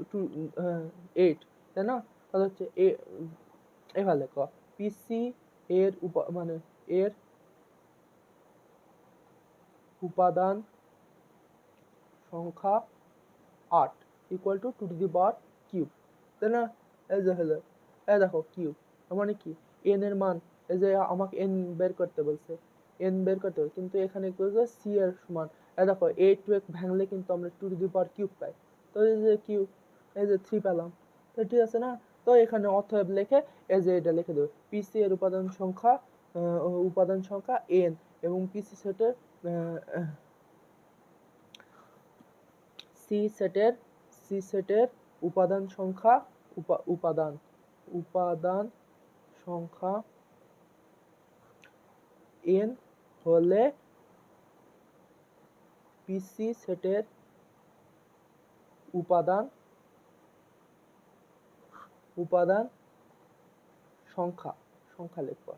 8, তাই না? তাহলে হচ্ছে এভাবে লেখো, পিসি এর মানে এর উপাদান সংখ্যা 8 equal to 2 to the power cube, তাই না? এই যে হলো, এই দেখো কিউব, মানে কি n এর মান, এই যে আমাকে n বের করতে বলছে, n বের করতে হবে, কিন্তু এখানে কি বলছে c এর সমান। এই দেখো 8 টু ভাঙলে কিন্তু আমরা 2 টু দি পাওয়ার কিউব পাই, তো এই যে কিউব, এই যে 3 পেলাম, তো ঠিক আছে না? তো এখানে অতএব লিখে এই যে এটা লিখে দেবে, পিসি এর উপাদান সংখ্যা n, এবং পিসি সেটের সি সেটের উপাদান সংখ্যা উপাদান সংখ্যা n হলে পিসি সেটের উপাদান সংখ্যা লিখবা,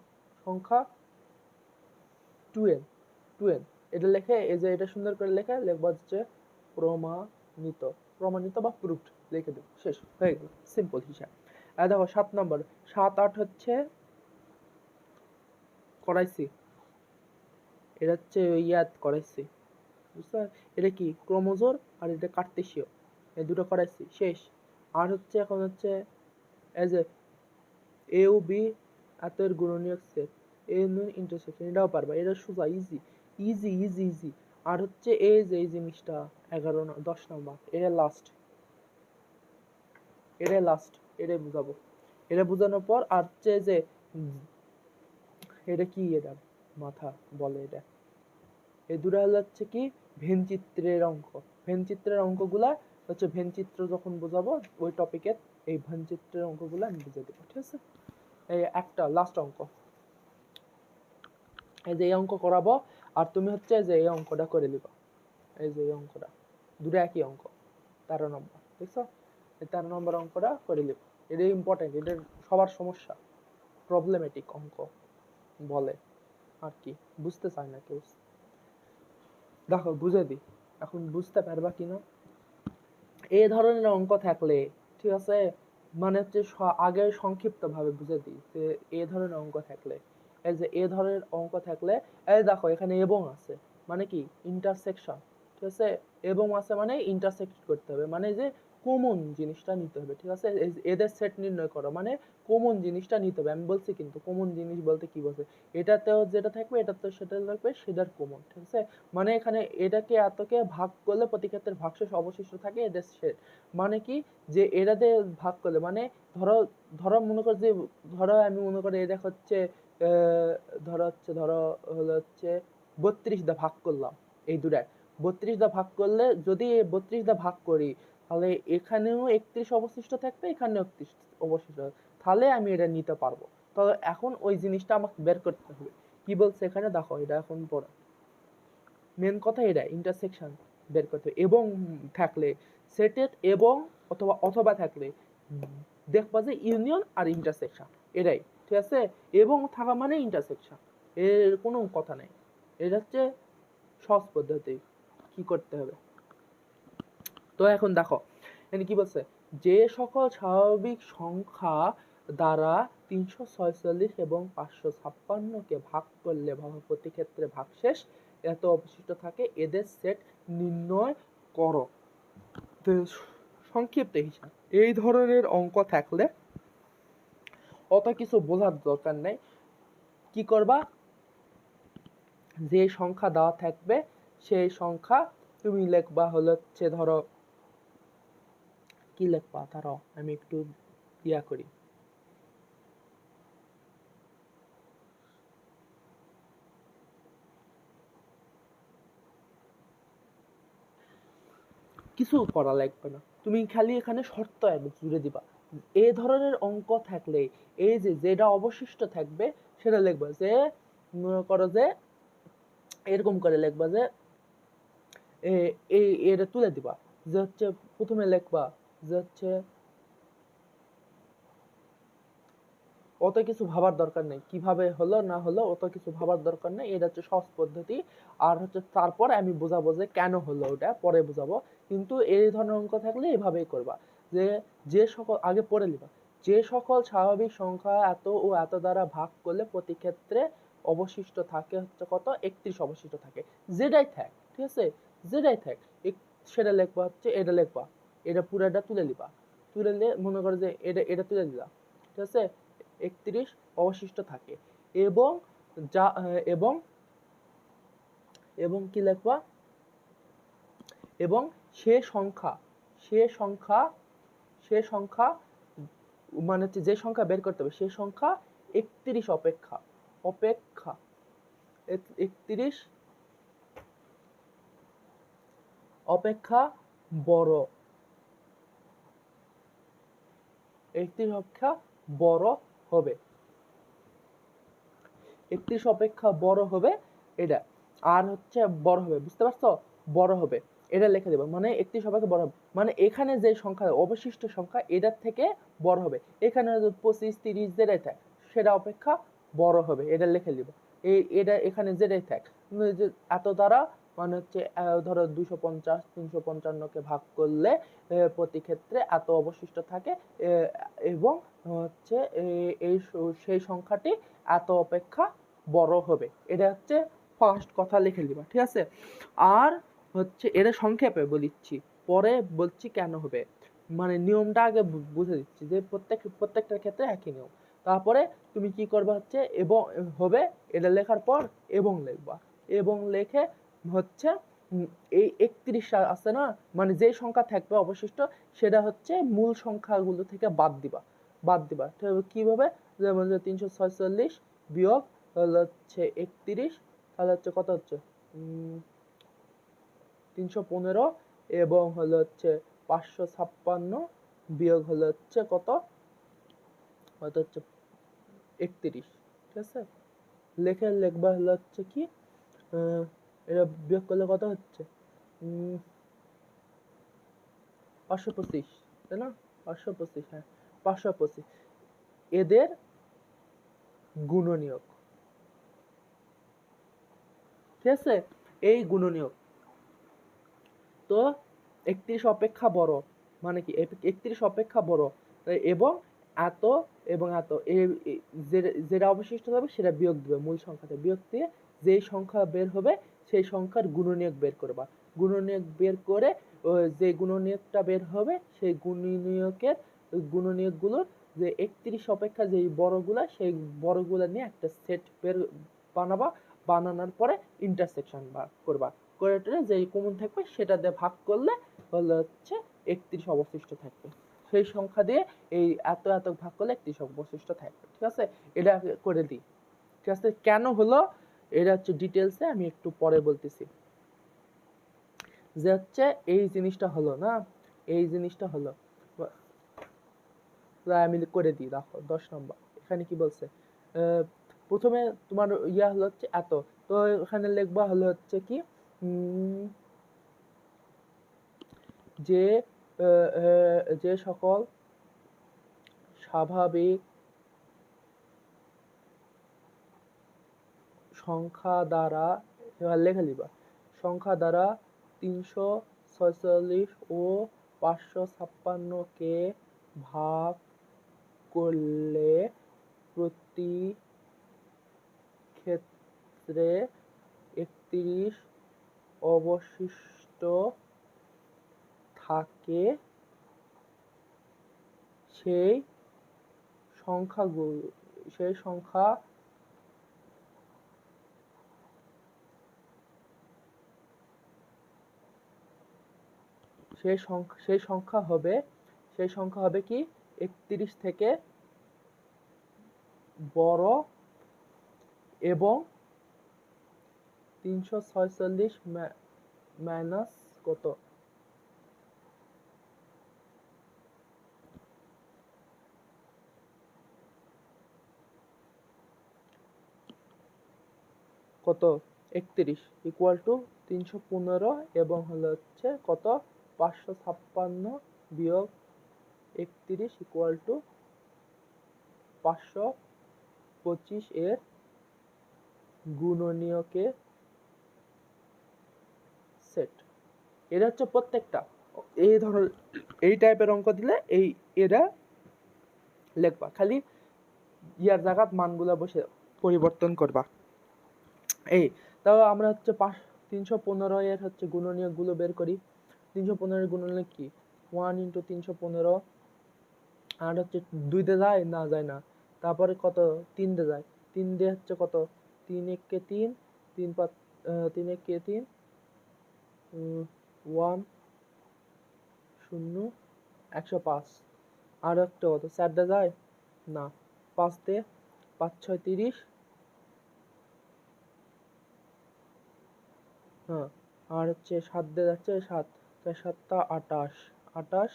সংখ্যা 2n, এটা লেখে, এই যে এটা সুন্দর করে লিখবা হচ্ছে প্রমাণিত বা প্রুফড লিখে দেব, শেষ হয়ে গেল, সিম্পল হিসাব। আর দেখো 7 নম্বর, 7 8 হচ্ছে করাইছি, এটা হচ্ছে ইয়াদ করাইছি, বুঝছো? এটা কি ক্রোমোজোর, আর এটা কার্তেশীয়। এই দুটো করাইছি, শেষ। আর হচ্ছে এখন হচ্ছে এই যে এ ও বি এত এর গুণনীয়ক সেট, এ ইন্টারসেকশন, এটাও পারবা, এটা সোজা, ইজি ইজি ইজি ইজি। আর হচ্ছে এই যে এই জিনিসটা 10 নম্বর, এটা লাস্ট, এটাই বুঝাবো। এটা বুঝানোর পর আর হচ্ছে যে এটা কি, এটা মাথা বলে, এটা এই দুটো হলো হচ্ছে কি ভেন চিত্রের অঙ্ক। ভেন চিত্রের অঙ্কগুলা হচ্ছে ভেন চিত্র যখন বোঝাবো ওই টপিকের এই ভেন চিত্রের অঙ্কগুলো আমি বুঝে দেবো, ঠিক আছে। এই একটা লাস্ট অঙ্ক, এই যে এই অঙ্ক করাবো, আর তুমি হচ্ছে যে এই অঙ্কটা করে নিবা। এই যে এই অঙ্কটা দুটো একই অঙ্ক, 13 নম্বর, দেখছো? এই 13 নম্বর অঙ্কটা করে নিবা। এটা ইম্পর্টেন্ট, এটা সবার সমস্যা, প্রবলেমেটিক অঙ্ক বলে আর কি, বুঝতে চায় না কেউ। দেখো বুঝে দিই, এখন বুঝতে পারবা কিনা। এই ধরনের অঙ্ক থাকলে, ঠিক আছে, মানে হচ্ছে আগে সংক্ষিপ্ত ভাবে বুঝে দিই যে এই ধরনের অঙ্ক থাকলে, এই যে এই ধরনের অঙ্ক থাকলে, এই দেখো এখানে এবং আছে মানে কি ইন্টারসেকশন, ঠিক আছে, এবং আছে মানে ইন্টারসেক্ট করতে হবে, মানে যে কমন জিনিসটা নিতে হবে, ঠিক আছে। এদের সেট নির্ণয় করো মানে কমন জিনিসটা নিতে হবে। আমি বলছি কিন্তু কমন জিনিস বলতে কি বলছে, এটাতেও যেটা থাকবে এটাতেও সেটা থাকবে, সেটার কমন, ঠিক আছে। মানে এখানে এটাকে এতকে ভাগ করলে প্রতি ক্ষেত্রে ভাগশেষ অবশিষ্ট থাকে এদের সেট, মানে কি যে এটাতে ভাগ করলে মানে ধরো ধরো মনে কর যে ধরো আমি মনে করি এটা হচ্ছে ধরো হলো হচ্ছে 32 দা ভাগ করলাম, এই দুটায় 32 দা ভাগ করলে যদি 32 দা ভাগ করি তাহলে এখানেও 31 অবশিষ্ট থাকবে, এখানেও 31 অবশিষ্ট থাকবে, তাহলে আমি এটা নিতে পারবো। তবে এখন ওই জিনিসটা আমাকে বের করতে হবে, কি বলছে এখানে দেখো, এটা এখন পড়া মেন কথা, এটা ইন্টারসেকশন বের করতে হবে। এবং থাকলে সেটেড এবং অথবা অথবা থাকলে দেখবা যে ইউনিয়ন আর ইন্টারসেকশন, এটাই, ঠিক আছে। এবং থাকা মানে ইন্টারসেকশন, এর কোনো কথা নেই। এটা হচ্ছে সহজ পদ্ধতি কি করতে হবে। তো এখন দেখো এখানে কি বলছে, যে সকল স্বাভাবিক সংখ্যা দ্বারা 346 এবং 556 কে ভাগ করলে প্রতি ক্ষেত্রে ভাগশেষ এত অবশিষ্ট থাকে, এদের সেট নির্ণয় করো। সংক্ষিপ্ত হিসাব, এই ধরনের অঙ্ক থাকলে অত কিছু বোঝার দরকার নেই। কি করবা, যে সংখ্যা দেওয়া থাকবে সেই সংখ্যা তুমি লিখবা হলো হচ্ছে ধরো কি লিখবা, ধরো আমি একটু ইয়া করি, কিছু করা লাগবে না, তুমি খালি এখানে শর্ত জুড়ে দিবা। এই ধরনের অঙ্ক থাকলে এই যে যেটা অবশিষ্ট থাকবে সেটা লিখবা, যে মনে করো যে এরকম করে লিখবা যে এটা তুলে দিবা, যে হচ্ছে প্রথমে লিখবা যে হচ্ছে অত কিছু ভাবার দরকার নেই, কিভাবে হলো না হলো অত কিছু ভাবার দরকার নেই, এটা হচ্ছে সহজ পদ্ধতি। আর হচ্ছে তারপর আমি বুঝাবো যে কেন হলো, ওটা পরে বুঝাবো। কিন্তু এই ধরনের অঙ্ক থাকলে এভাবেই করবা, যে যে সকল আগে পড়ে নিবা, যে সকল স্বাভাবিক সংখ্যা এত ও এত দ্বারা ভাগ করলে প্রতি ক্ষেত্রে অবশিষ্ট থাকে হচ্ছে কত, 31 অবশিষ্ট থাকে, যেটাই থাক, ঠিক আছে, যেটাই থাক সেটা লিখবা, হচ্ছে এটা লিখবা, এটা পুরাটা তুলে নিবা, তুলে নিয়ে মনে করো যে এটা এটা তুলে দিলা, ঠিক আছে, 31 অবশিষ্ট থাকে। এবং যা এবং এবং কি লিখবা, এবং সে সংখ্যা সে সংখ্যা সে সংখ্যা মানে হচ্ছে যে সংখ্যা বের করতে হবে সে সংখ্যা 31 অপেক্ষা অপেক্ষা 31 অপেক্ষা বড়, 31 অপেক্ষা বড় হবে, 31 অপেক্ষা বড় হবে এটা। আর হচ্ছে বড় হবে, বুঝতে পারছো, বড় হবে এটা লিখে দেবো, মানে 31 অপেক্ষা বড় হবে, মানে এখানে যে সংখ্যা অবশিষ্ট সংখ্যা এটার থেকে বড় হবে, এখানে 25 30 যেটাই থাক সেটা অপেক্ষা বড় হবে, এটা লিখে দিব। এটা এখানে যেটাই থাক এত দ্বারা মানে হচ্ছে ধরো 250 355 কে ভাগ করলে প্রতি ক্ষেত্রে এত অবশিষ্ট থাকে, এবং হচ্ছে এই সেই সংখ্যাটি এত অপেক্ষা বড় হবে, এটা হচ্ছে ফার্স্ট কথা লিখে দিবা, ঠিক আছে। আর হচ্ছে এটা সংক্ষেপে বলিচ্ছি, পরে বলছি কেন হবে, মানে নিয়মটা আগে বুঝে দিচ্ছি যে প্রত্যেকটার ক্ষেত্রে একই নিয়ম। তারপরে তুমি কি করবে হচ্ছে এবং হবে, এটা লেখার পর এবং লিখবা, এবং লেখে হচ্ছে এই 31 আছে না, মানে যে সংখ্যা থাকবে অবশিষ্ট সেটা হচ্ছে মূল সংখ্যাগুলো থেকে বাদ দিবা কিভাবে, যেমন 346 বিয়োগ হচ্ছে 31, তাহলে হচ্ছে কত হচ্ছে 315 এবং হচ্ছে 556 বিয়োগ হচ্ছে কত, হচ্ছে 31, ঠিক আছে। লিখবা হচ্ছে কি এটা বিয়োগ করলে কত হচ্ছে 525, তাই না, 525, হ্যাঁ 525 এদের গুণনীয়ক, ঠিক আছে, এই গুণনীয়ক। তো 31 অপেক্ষা বড় মানে কি, 31 অপেক্ষা বড় এবং এত এবং এত যেটা অবশিষ্ট হবে সেটা বিয়োগ দিবে, মূল সংখ্যাতে বিয়োগ দিয়ে যেই সংখ্যা বের হবে সেই সংখ্যার গুণনীয়ক বের করবা। গুণনীয়ক বের করে যে গুণনীয়কটা বের হবে সেই গুণনীয়কগুলো যে 31 অপেক্ষা যেই বড়গুলা সেই বড়গুলা নিয়ে একটা সেট বানাবা, বানানোর পরে ইন্টারসেকশন করবা, করে যেই কমন থাকবে সেটা দিয়ে ভাগ করলে হচ্ছে 31 অবশিষ্ট থাকবে। সেই সংখ্যা দিয়ে এই এত এত ভাগ করলে 31 অবশিষ্ট থাকবে, ঠিক আছে। এটা করে দিই, ঠিক আছে। কেন হলো এটা হচ্ছে ডিটেলসে আমি একটু পরে বলতেছি। যে হচ্ছে এই জিনিসটা হলো না, এই জিনিসটা হলো, আমি করে দিই, দেখো 10 নম্বর এখানে কি বলছে। প্রথমে তোমার ইয়া হলো হচ্ছে এত, তো এখানে লিখবা হলো হচ্ছে কি যে যে সকল স্বাভাবিক সংখ্যা দ্বারা, এবার লেখা লিবা, সংখ্যা দ্বারা 346 ও 556 কে ভাগ করলে প্রতি ক্ষেত্রে 31 অবশিষ্ট থাকে, সেই সংখ্যাগুলো সেই সংখ্যা সেই সংখ্যা হবে কি 31 থেকে বড় এবং 346 মাইনাস কত, কত 31 ইকুয়াল টু 315 এবং হচ্ছে কত 556 বিয়োগ 31 ইকুয়াল টু 525 এর গুণনীয়কে সেট। এটা হচ্ছে প্রত্যেকটা এই ধরো এই টাইপের অঙ্ক দিলে এরা লিখবা, খালি ইয়ার জায়গাত মানগুলা বসে পরিবর্তন করবা। এই তাও আমরা হচ্ছে 315 এর হচ্ছে গুণনীয়ক গুলো বের করি। 315 গুণনীয়ক কি 1 × 315, আর হচ্ছে 2 দিয়ে যায় না, যায় না, তারপরে কত 3 দিয়ে যায়, 3 দিয়ে হচ্ছে কত 3 × 1 = 3, 3 × 5 3 × 1 = 3, 1 0 105, আর একটা কত 4 দিয়ে যায় না, 5 দিয়ে 5 × 6 = 30, হ্যাঁ, আর হচ্ছে 7 দিয়ে যাচ্ছে 7, 4 × 7 = 28, 28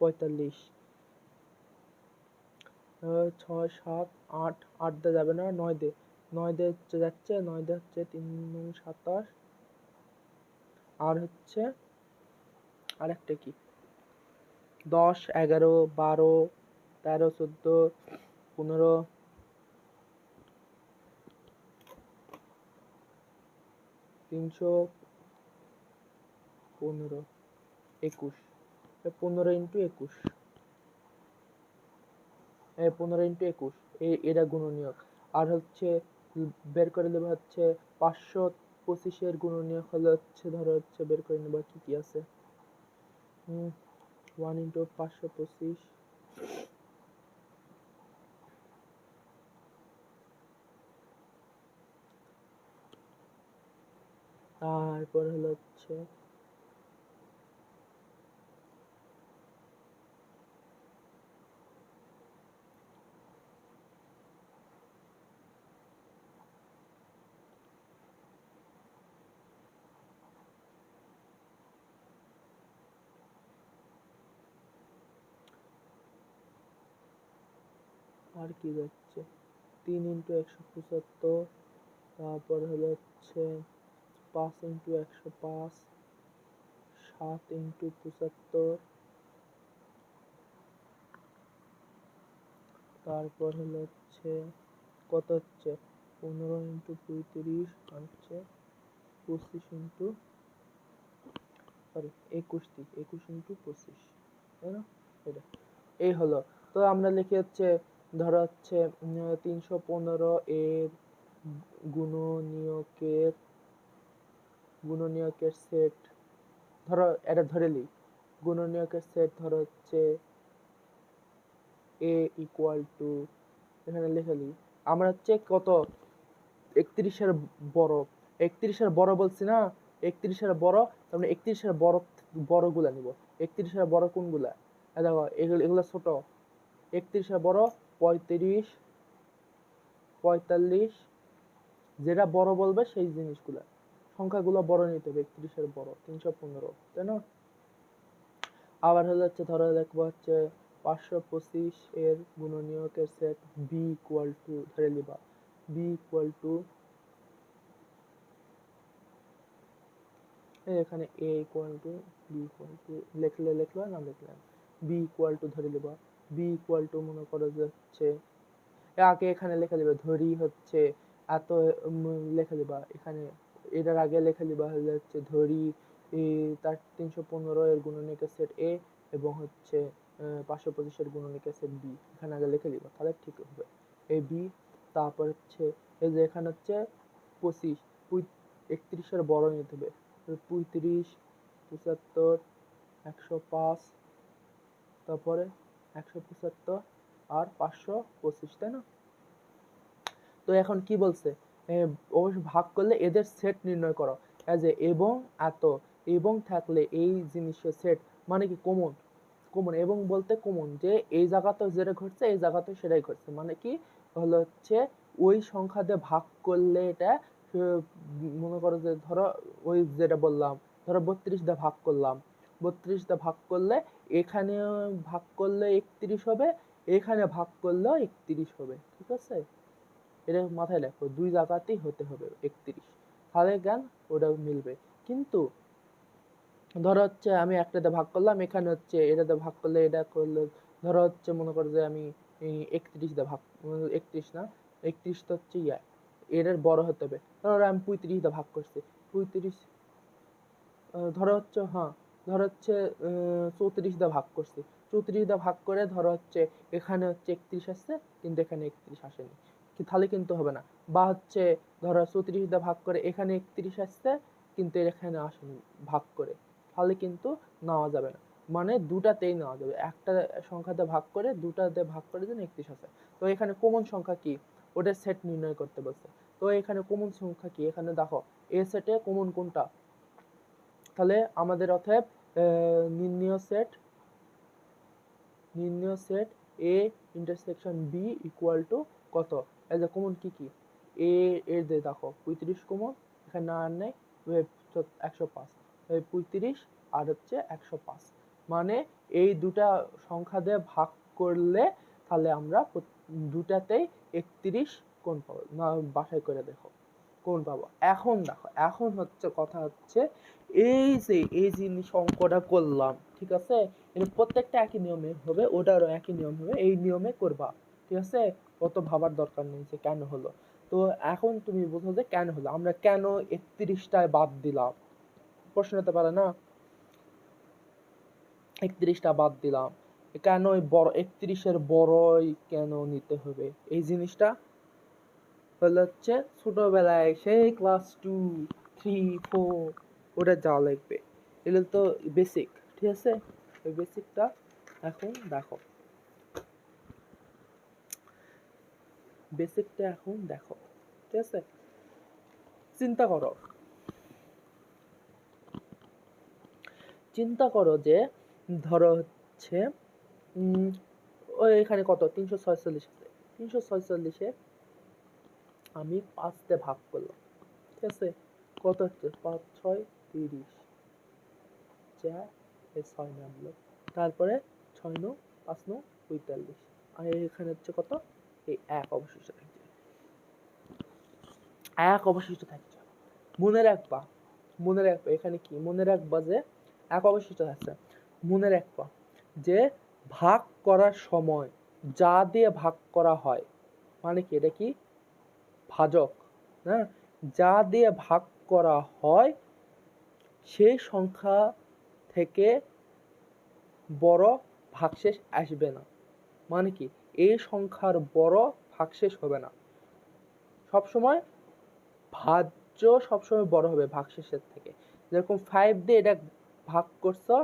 45, 6 7 8, 8 দিয়ে যাবে না, 9 দিয়ে, 9 দিয়ে যাচ্ছে, 9 দিয়ে হচ্ছে 3 × 27, আর হচ্ছে আরেকটা কি 10 11 12 13 14 15 315 21, 15 × 21, 15 × 21 এটা গুণনীয়ক। আর হচ্ছে বের করে দেবে হচ্ছে 25 গুণনীয়ক হলো হচ্ছে ধরো হচ্ছে বের করে নেবা কি কি আছে। 1 × 525, তারপর হলো হচ্ছে আর কি যাচ্ছে 3 × 175, তারপর হলো হচ্ছে 5 × 105, 7 × 75, তারপর হলো হচ্ছে কত হচ্ছে 15 × 35 হচ্ছে 25 × সরি 21 × 25, তাই না? এটা এই হলো। তো আমরা লিখি হচ্ছে ধরো হচ্ছে 315 এর গুণনীয়কের সেট, ধরো এটা ধরে নিই গুণনীয়কের সেট ধরো হচ্ছে a = এখানে লিখে নিই আমরা হচ্ছে কত 31 এর বড়, 31 এর বড় বলছি না, 31 এর বড়, তাহলে 31 এর বড় গুলা নিব। 31 এর বড় কোনগুলা? দেখো এগুলা ছোট। 31 এর বড় 35, 45, যেটা বড় বলবে সেই জিনিসগুলা সংখ্যাগুলো বড় নিতে হবে। 31 এর বড় 315, তাই না? আবার হলো হচ্ছে ধরো দেখবো হচ্ছে 525 এর গুণনীয়কের সেট b = ধরে নিবা b = এখানে a = b = লিখলো না লিখলাম b = ধরে নিবা b = মনে করো যে হচ্ছে আগে এখানে লিখে দিবা ধরি হচ্ছে এত লিখে দিবা এখানে এটার আগে লিখে দিবা হচ্ছে ধরি তার 315 এর গুণনীয়কের সেট a এবং হচ্ছে 525 এর গুণনীয়কের সেট b এখানে আগে লিখে দিবা, তাহলে ঠিক হবে a b। তারপর হচ্ছে এই যে এখানে হচ্ছে 25 31 এর বড় নিতে হবে 35, 75, 105, তারপরে 175 আর 525, তাই না? তো এখন কি বলছে অবশ্য ভাগ করলে এদের সেট নির্ণয় করো। এবং এত এবং থাকলে এই জিনিসের সেট মানে কি কমন এবং বলতে কমন যে এই জায়গাতে যেটা ঘটছে এই জায়গাতে সেটাই ঘটছে, মানে কি হলো হচ্ছে ওই সংখ্যা দিয়ে ভাগ করলে এটা মনে করো যে ধরো ওই যেটা বললাম ধরো 32 দিয়ে ভাগ করলাম, 32 দিয়ে ভাগ করলে এখানে ভাগ করলে 31 হবে, এখানে ভাগ করলেও 31 হবে, ঠিক আছে? এটা মাথায় রাখো দুই জায়গাতেই হতে হবে 31, তাহলে জ্ঞান ওটা মিলবে। কিন্তু ধরো হচ্ছে আমি একটাতে ভাগ করলাম, এখানে হচ্ছে এটাতে ভাগ করলে এটা করলে ধরো হচ্ছে মনে করো যে আমি 31 দিয়ে ভাগ 31 না 31 তো হচ্ছে এটার বড় হতে হবে, ধরো আমি 35 দিয়ে ভাগ করছি 35, ধরো হচ্ছে ধরো হচ্ছে 34 দিয়ে ভাগ করছি 34 দিয়ে ভাগ করে ধরো হচ্ছে এখানে হচ্ছে 31 আসছে কিন্তু এখানে 31 আসেনি, তাহলে কিন্তু হবে না। বা হচ্ছে ধরো 34 দিয়ে ভাগ করে এখানে 31 আসছে কিন্তু এখানে আসেনি ভাগ করে, তাহলে কিন্তু নেওয়া যাবে না। মানে দুটাতেই নেওয়া যাবে, একটা সংখ্যাতে ভাগ করে দুটাতে ভাগ করে যেন 31 আসে। তো এখানে কমন সংখ্যা কি ওটার সেট নির্ণয় করতে বলছে। তো এখানে কমন সংখ্যা কি এখানে দেখো এ সেটে কমন কোনটা, তাহলে আমাদের অতএব নির্ণয় সেট a ইন্টারসেকশন b = কত, এই যে কমন কি কি a এর যে দেখো 35 কমন, এখানে আর নেই 105, 35 আর হচ্ছে 105, মানে এই দুটা সংখ্যা দিয়ে ভাগ করলে তাহলে আমরা দুটাতেই 31 কোণ পাবো না, বাসায় করে দেখো কোণ পাবো। এখন দেখো এখন হচ্ছে কথা হচ্ছে এই যে এই জিনিস অঙ্কটা করলাম, ঠিক আছে? এটা প্রত্যেকটা একই নিয়মে হবে, ওটারও একই নিয়ম হবে, এই নিয়মে করবা, ঠিক আছে? অত ভাবার দরকার নেই যে কেন হলো। তো এখন তুমি বুঝো যে কেন হলো, আমরা কেন 31টায় বাদ দিলাম, প্রশ্ন হতে পারে না 31টা বাদ দিলাম কেন, ওই বড় 31 এর বড়ই কেন নিতে হবে, এই জিনিসটা হলো হচ্ছে ছোটবেলায় সেই ক্লাস 2 3 4 ওটা যাওয়া লাগবে। এগুলো তো বেসিক, ঠিক আছে? ওই বেসিকটা এখন দেখো, বেসিকটা এখন দেখো, ঠিক আছে? চিন্তা করো, চিন্তা করো যে ধরো হচ্ছে ওই এখানে কত 346 আছে, 346-এ আমি 5 ভাগ করলাম, ঠিক আছে? কত হচ্ছে 5 6 30, 4 6 নামলো, তারপরে 6 9 5 9 45, আর এখানে হচ্ছে কত এই 1 অবশিষ্ট থাকছে, 1 অবশিষ্ট থাকছে। মনে রাখবা, মনে রাখবা এখানে কি মনে রাখবা যে 1 অবশিষ্ট থাকছে। মনে রাখবা যে ভাগ করার সময় যা দিয়ে ভাগ করা হয়, মানে কি এটা কি ভাজক, হ্যাঁ? যা দিয়ে ভাগ করা হয় সেই সংখ্যা থেকে বড় ভাগশেষ আসবে না। মানে কি এই সংখ্যার বড় ভাগশেষ হবে না। সবসময় ভাজ্য সবসময় বড় হবে ভাগশেষের থেকে। যেরকম 5 দিয়ে এটা ভাগ করছো,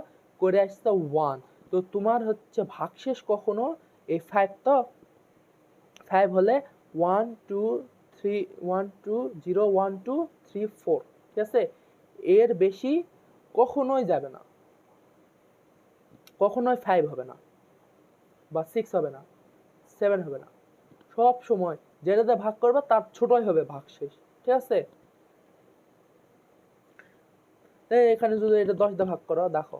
করে আসছে 1, তো তোমার হচ্ছে ভাগশেষ কখনো এই 5, তো 5 হলে 1 2 3 1 2 0 1 2 3 4, ঠিক আছে? এর বেশি কখনোই যাবে না, কখনোই 5 হবে না, বা 6 হবে না, 7 হবে না। সব সময় যেটাতে ভাগ করবে তার ছোটই হবে ভাগশেষ, ঠিক আছে? এখানে যদি এটা 10 দিয়ে ভাগ করো, দেখো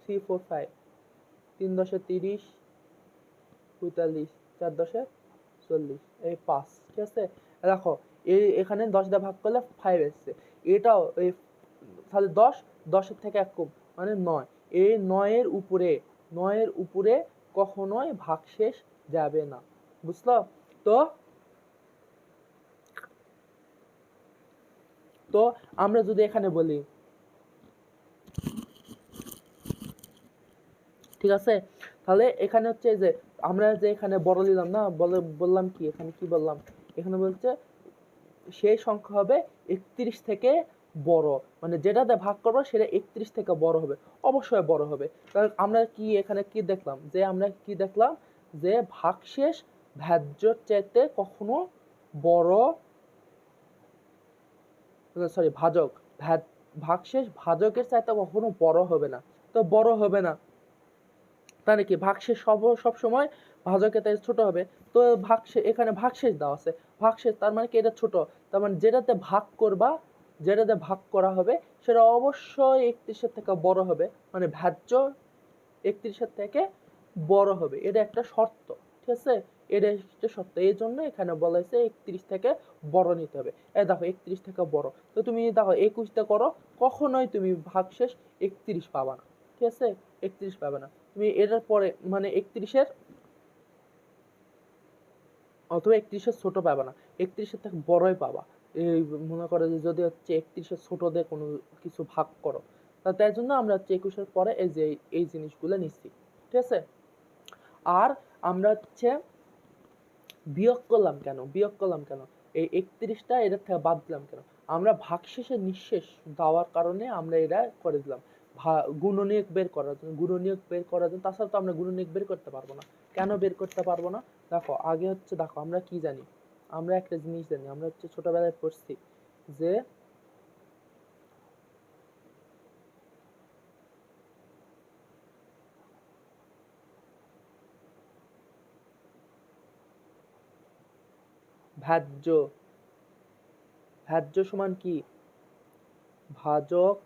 3 4 5, 3 10 30 45, 4 10 40, এই 5, ঠিক আছে? দেখো এই এখানে 10 দিয়ে ভাগ করলে 5 আসছে, এটাও এই তাহলে 10, 10-এর থেকে 1 কম মানে 9, এই 9-এর উপরে, 9-এর উপরে কখনোই ভাগশেষ যাবে না, বুঝলো? তো তো আমরা যদি এখানে বলি, ঠিক আছে? তাহলে এখানে হচ্ছে যে আমরা যে এখানে বড় নিলাম না, বললাম কি এখানে কি বললাম, এখানে বলছে সেই সংখ্যা হবে 31 থেকে বড়, মানে যেটাতে ভাগ করবো সেটা 31 থেকে বড় হবে, অবশ্যই বড় হবে। তাহলে আমরা কি এখানে কি দেখলাম, যে আমরা কি দেখলাম যে ভাগশেষ ভাজ্যর চাইতে কখনো বড়, সরি ভাজক, ভাগশেষ ভাজকের চাইতে কখনো বড় হবে না। তো বড় হবে না তাহলে কি ভাগশেষ সব সময় ভাজকের থেকে ছোট হবে। তো ভাগশেষ, এখানে ভাগশেষ দেওয়া আছে, ভাগশেষ তার মানে কি এটা ছোট, তার মানে যেটাতে ভাগ করবা, যেটাতে ভাগ করা হবে সেটা অবশ্যই 31-এর থেকে বড় হবে, মানে ভাজ্য 31-এর থেকে বড় হবে, এটা একটা শর্ত, ঠিক আছে? এটা একটা শর্ত, এই জন্য এখানে বলা হয়েছে 31 থেকে বড় নিতে হবে। এই দেখো 31 থেকে বড়, তো তুমি দেখো 21 টা করো, কখনোই তুমি ভাগশেষ 31 পাবা না, ঠিক আছে? 31 পাবে না তুমি, এটার পরে মানে 31-এর অথবা 31-এর ছোট পাবা না, 31-এর থেকে বড়ই পাবা। এই মনে করো যে যদি হচ্ছে 31-এর ছোট দিয়ে কোনো কিছু ভাগ করো, তাই জন্য আমরা হচ্ছে 21-এর পরে এই যে এই জিনিসগুলো নিচ্ছি, ঠিক আছে? আর আমরা হচ্ছে বিয়োগ করলাম কেন, বিয়োগ করলাম কেন, এই 31টা এটার থেকে বাদ দিলাম কেন, আমরা ভাগশেষে নিঃশেষ দেওয়ার কারণে আমরা এটা করে দিলাম, গুণনীয়ক বের করার জন্য, গুণনীয়ক বের করার জন্য। তাছাড়া তো আমরা গুণনীয়ক বের করতে পারবো না। কেন বের করতে পারবো না? দেখো আগে হচ্ছে, দেখো আমরা কি জানি, আমরা একটা জিনিস জানি, আমরা হচ্ছে ছোটবেলায় পড়ছি যে ভাজ্য, ভাজ্য সমান কি ভাজক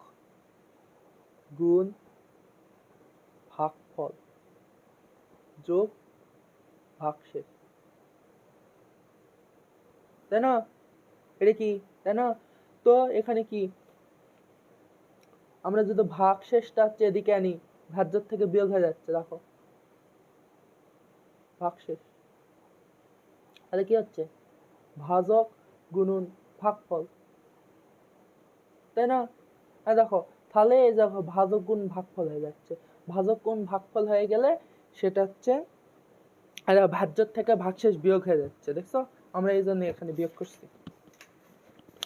গুণ ভাগফল যোগ ভাগশেষ, তাই না? এটা কি, তাই না? তো এখানে কি আমরা যদি ভাগশেষটা হচ্ছে এদিকে আনি, ভাজ্যর থেকে বিয়োগ হয়ে যাচ্ছে, দেখো ভাগশেষ, তাহলে কি হচ্ছে ভাজক গুণন ভাগফল, তাই না? দেখো তাহলে এই দেখো ভাজক গুণ ভাগফল হয়ে যাচ্ছে, ভাজক গুণ ভাগফল হয়ে গেলে সেটা হচ্ছে ভাজ্যর থেকে ভাগশেষ বিয়োগ হয়ে যাচ্ছে, দেখছো? আমরা এই জন্য এখানে বিয়োগ করছি,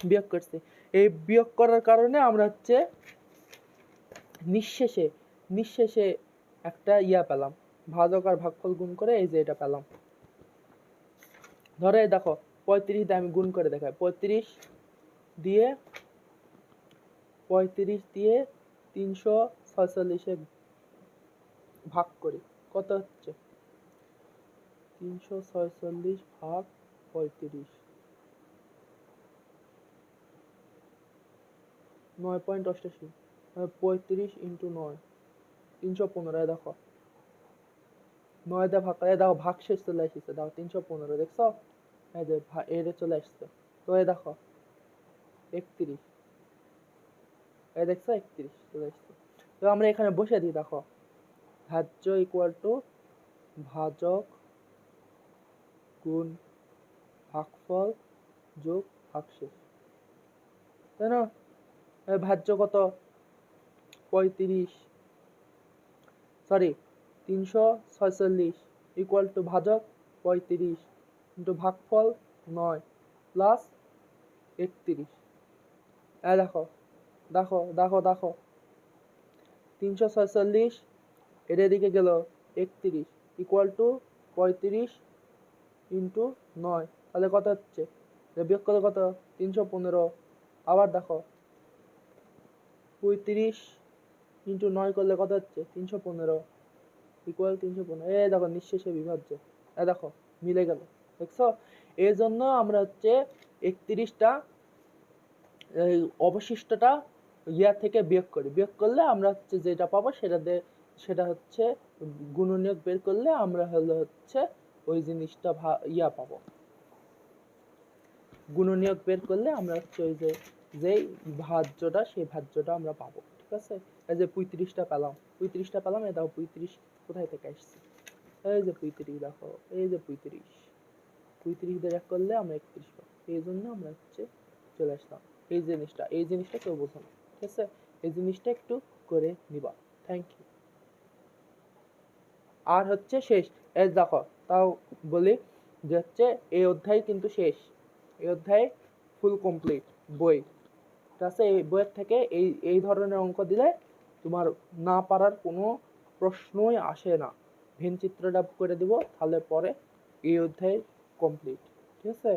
বিয়োগ করছি। এই বিয়োগ করার কারণে আমরা হচ্ছে নিঃশেষে একটা পেলাম, ভাজক আর ভাগফল গুণ করে এই যে এটা পেলাম। ধরে দেখো 35 দিয়ে আমি গুণ করে দেখাই, 35 দিয়ে 346-এ ভাগ করি, কত হচ্ছে 346 ভাগ 35, 9.88, 35 ইন্টু 9, 315। দেখো 9 দিয়ে ভাগ করে, দেখো ভাগ শেষ চলে এসেছে, দেখো 315 দেখছো, এই যে এরে চলে আসছে। তো এই দেখো 31, এই দেখছো 31 চলে আসছে। তো আমরা এখানে বসে দিই, দেখো ভাজ্য ইকুয়াল টু ভাজক গুণ ভাগফল যোগ ভাগশেষ, তাই না? ভাজ্য কত 346 ইকুয়াল টু ভাজক 35 ইন্টু ভাগফল 9 প্লাস 31। দেখো দেখো দেখো দেখো 346 এর এদিকে গেল 31 ইকুয়াল টু 35 ইন্টু 9, তাহলে কত হচ্ছে, বিয়োগ করলে কত 315। আবার দেখো 35 ইন্টু 9 করলে কত হচ্ছে 315 ইকুয়াল 315। এই দেখো নিঃশেষে বিভাজ্য, দেখো মিলে গেল, দেখছো? এই জন্য আমরা হচ্ছে 31টা অবশিষ্টটা থেকে বিয়োগ করি, বিয়োগ করলে আমরা হচ্ছে যেটা পাবো সেটা হচ্ছে গুণনীয়ক বের করলে আমরা হচ্ছে ওই জিনিসটা পাবো, গুণনীয়ক বের করলে আমরা হচ্ছে ওই যেই ভাজ্যটা সেই ভাজ্যটা আমরা পাবো, ঠিক আছে? এই যে 35টা পেলাম, এই দেখো 35 কোথায় থেকে আসছে, এই যে 35, দেখো এই যে 35 দিয়ে এক করলে আমরা 31 পাবো। এই জন্য আমরা হচ্ছে চলে আসলাম। এই জিনিসটা কেউ বোঝো না, ঠিক আছে? এই জিনিসটা একটু করে নিবা। Thank you. আর হচ্ছে শেষ, এই দেখো তাও বলি যে হচ্ছে এই অধ্যায় কিন্তু শেষ, এই অধ্যায় ফুল কমপ্লিট বই, ঠিক আছে? এই বইয়ের থেকে এই ধরনের অঙ্ক দিলে তোমার না পারার কোনো প্রশ্নই আসে না। ভেন চিত্রটা করে দিব, তাহলে পরে এই অধ্যায় কমপ্লিট, ঠিক আছে?